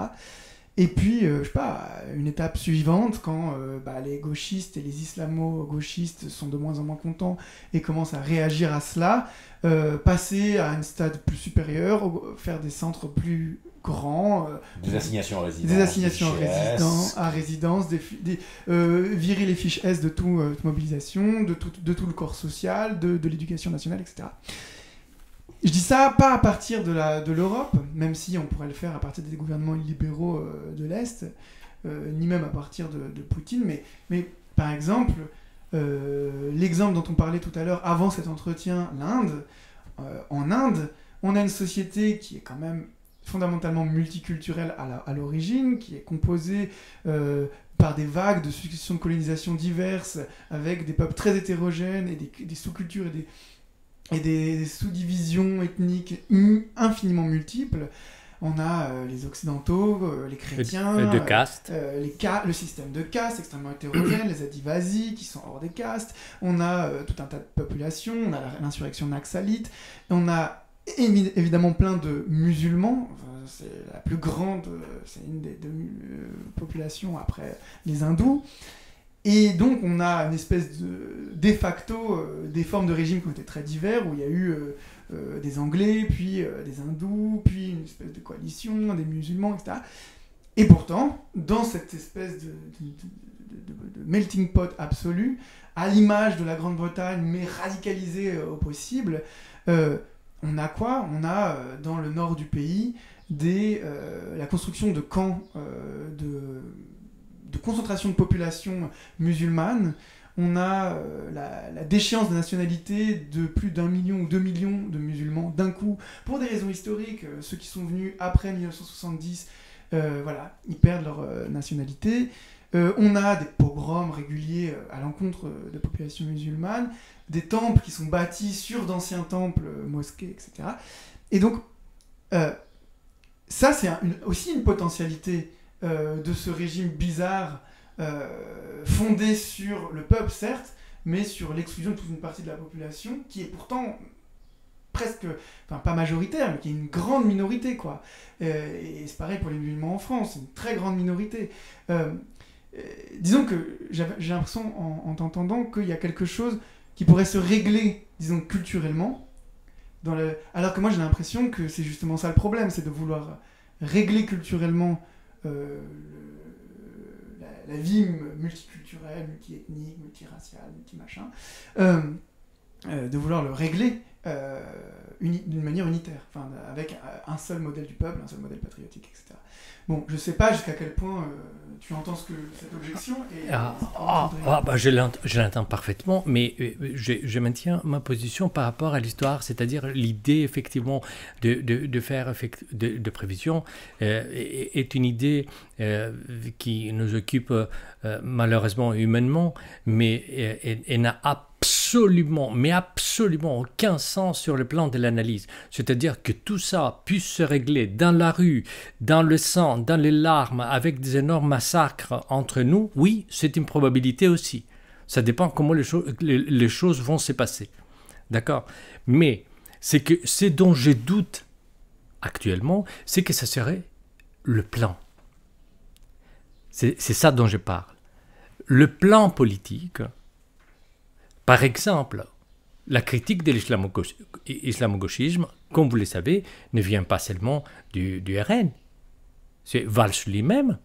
Et puis, je sais pas, une étape suivante, quand les gauchistes et les islamo-gauchistes sont de moins en moins contents et commencent à réagir à cela, passer à un stade plus supérieur, faire des centres plus grands, des assignations à résidence, virer les fiches S de toute mobilisation, de tout le corps social, de l'éducation nationale, etc. Je dis ça pas à partir de l'Europe, même si on pourrait le faire à partir des gouvernements libéraux de l'Est, ni même à partir de Poutine, mais par exemple, l'exemple dont on parlait tout à l'heure avant cet entretien, l'Inde. En Inde, on a une société qui est quand même fondamentalement multiculturelle à l'origine, qui est composée par des vagues de successions de colonisation diverses, avec des peuples très hétérogènes et des sous-cultures et des sous-divisions ethniques infiniment multiples. On a les Occidentaux, les chrétiens, de caste. le système de caste extrêmement hétérogène, les Adivasis qui sont hors des castes. On a tout un tas de populations, on a l'insurrection naxalite, on a évidemment plein de musulmans. C'est la plus grande, c'est une des deux populations après les hindous. Et donc on a une espèce de facto des formes de régime qui ont été très divers, où il y a eu des Anglais, puis des hindous, puis une espèce de coalition, des musulmans, etc. Et pourtant, dans cette espèce de melting pot absolu, à l'image de la Grande-Bretagne, mais radicalisée au possible, on a quoi ? On a dans le nord du pays la construction de camps de concentration de population musulmane. On a la déchéance de nationalité de plus d'1 million ou 2 millions de musulmans d'un coup, pour des raisons historiques. Ceux qui sont venus après 1970, ils perdent leur nationalité. On a des pogroms réguliers à l'encontre de populations musulmanes, des temples qui sont bâtis sur d'anciens temples, mosquées, etc. Et donc, ça, c'est aussi une potentialité de ce régime bizarre, fondé sur le peuple, certes, mais sur l'exclusion de toute une partie de la population, qui est pourtant pas majoritaire, mais qui est une grande minorité, quoi. Et c'est pareil pour les musulmans en France, c'est une très grande minorité. Disons que j'ai l'impression, en t'entendant, qu'il y a quelque chose qui pourrait se régler, disons, culturellement, alors que moi j'ai l'impression que c'est justement ça le problème, c'est de vouloir régler culturellement la vie multiculturelle, multiethnique, multiraciale, multimachin, de vouloir le régler d'une manière unitaire, enfin, avec un seul modèle du peuple, un seul modèle patriotique, etc. Bon, je ne sais pas jusqu'à quel point tu entends cette objection. Et, je l'entends parfaitement, mais je maintiens ma position par rapport à l'histoire, c'est-à-dire l'idée effectivement de faire de prévision est une idée qui nous occupe malheureusement humainement, mais elle n'a absolument aucun sens sur le plan de l'analyse. C'est-à-dire que tout ça puisse se régler dans la rue, dans le sang, dans les larmes, avec des énormes massacres entre nous, oui, c'est une probabilité aussi. Ça dépend comment les choses vont se passer. D'accord ? Mais c'est que ce dont je doute actuellement, c'est que ça serait le plan. C'est ça dont je parle. Le plan politique. Par exemple, la critique de l'islamo-gauchisme, comme vous le savez, ne vient pas seulement du RN. C'est Valls lui-même,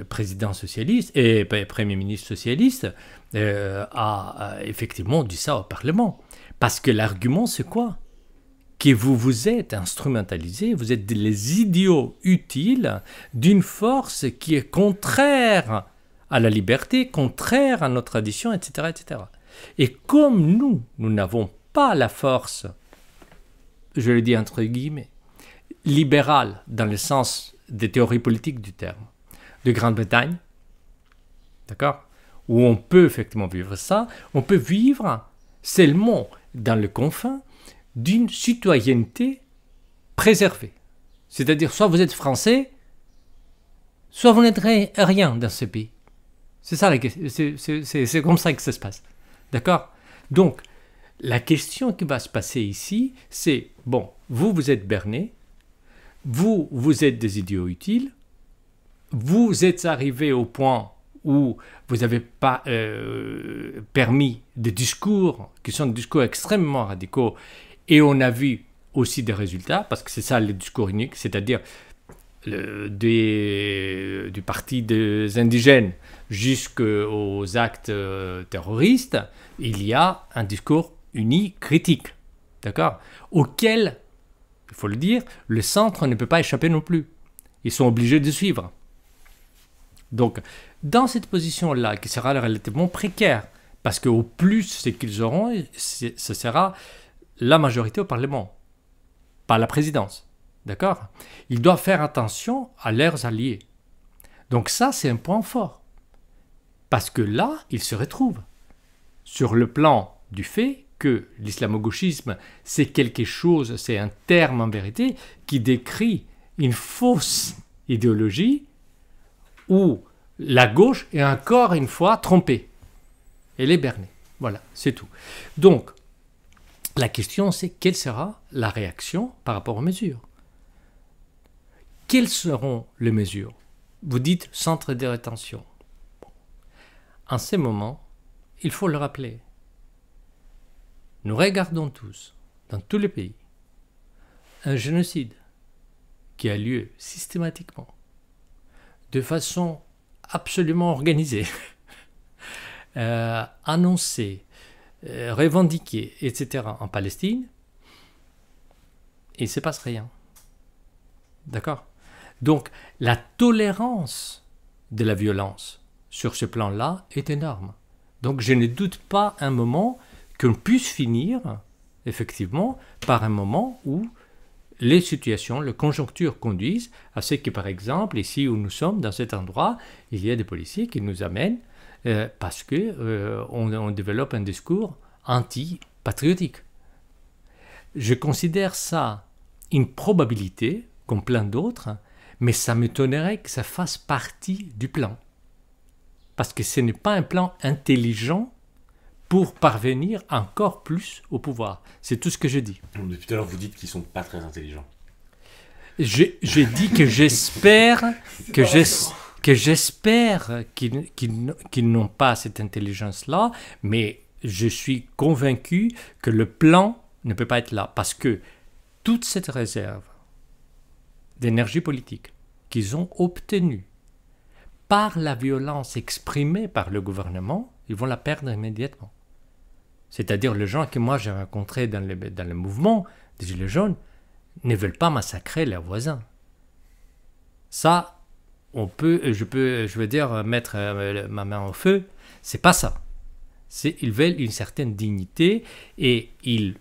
président socialiste et premier ministre socialiste, a effectivement dit ça au Parlement. Parce que l'argument, c'est quoi ? Que vous êtes instrumentalisés, vous êtes les idiots utiles d'une force qui est contraire à la liberté, contraire à notre tradition, etc., etc. Et comme nous n'avons pas la force, je le dis entre guillemets, libérale dans le sens des théories politiques du terme, de Grande-Bretagne, d'accord, où on peut effectivement vivre ça, on peut vivre seulement dans le confin d'une citoyenneté préservée. C'est-à-dire, soit vous êtes français, soit vous n'êtes rien dans ce pays. C'est ça, c'est comme ça que ça se passe. D'accord ? Donc, la question qui va se passer ici, c'est, bon, vous êtes berné, vous êtes des idiots utiles, vous êtes arrivés au point où vous n'avez pas permis des discours qui sont des discours extrêmement radicaux, et on a vu aussi des résultats, parce que c'est ça le discours unique, c'est-à-dire du parti des indigènes jusqu'aux actes terroristes, il y a un discours uni critique, d'accord, auquel, il faut le dire, le centre ne peut pas échapper non plus. Ils sont obligés de suivre. Donc, dans cette position-là, qui sera relativement précaire, parce qu'au plus, ce qu'ils auront, ce sera la majorité au Parlement, pas la présidence. D'accord ? Ils doivent faire attention à leurs alliés. Donc ça, c'est un point fort. Parce que là, ils se retrouvent sur le plan du fait que l'islamo-gauchisme, c'est quelque chose, c'est un terme en vérité qui décrit une fausse idéologie où la gauche est encore une fois trompée. Elle est bernée. Voilà, c'est tout. Donc, la question, c'est quelle sera la réaction par rapport aux mesures ? Quelles seront les mesures ? Vous dites centre de rétention. En ce moment, il faut le rappeler. Nous regardons tous, dans tous les pays, un génocide qui a lieu systématiquement, de façon absolument organisée, annoncée, revendiquée, etc. en Palestine, et il ne se passe rien. D'accord ? Donc, la tolérance de la violence sur ce plan-là est énorme. Donc, je ne doute pas un moment qu'on puisse finir, effectivement, par un moment où les situations, les conjonctures conduisent à ce que, par exemple, ici où nous sommes, dans cet endroit, il y a des policiers qui nous amènent parce qu'on développe un discours anti-patriotique. Je considère ça une probabilité, comme plein d'autres, mais ça m'étonnerait que ça fasse partie du plan. Parce que ce n'est pas un plan intelligent pour parvenir encore plus au pouvoir. C'est tout ce que je dis. Depuis tout à l'heure, vous dites qu'ils ne sont pas très intelligents. J'ai dit que j'espère qu'ils n'ont pas cette intelligence-là, mais je suis convaincu que le plan ne peut pas être là. Parce que toute cette réserve d'énergie politique qu'ils ont obtenue par la violence exprimée par le gouvernement, ils vont la perdre immédiatement. C'est-à-dire les gens que moi j'ai rencontrés dans le mouvement des Gilets jaunes ne veulent pas massacrer leurs voisins. Ça, je veux dire, mettre ma main au feu, c'est pas ça. Ils veulent une certaine dignité et ils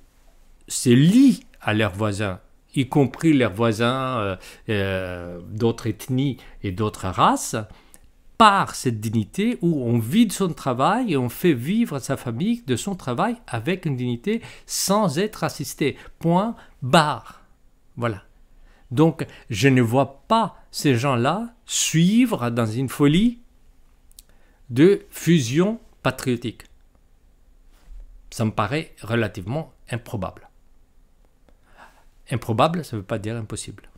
se lient à leurs voisins, y compris leurs voisins d'autres ethnies et d'autres races, par cette dignité où on vit de son travail et on fait vivre sa famille de son travail avec une dignité sans être assisté. Point barre. Voilà. Donc, je ne vois pas ces gens-là suivre dans une folie de fusion patriotique. Ça me paraît relativement improbable. Improbable, ça ne veut pas dire impossible.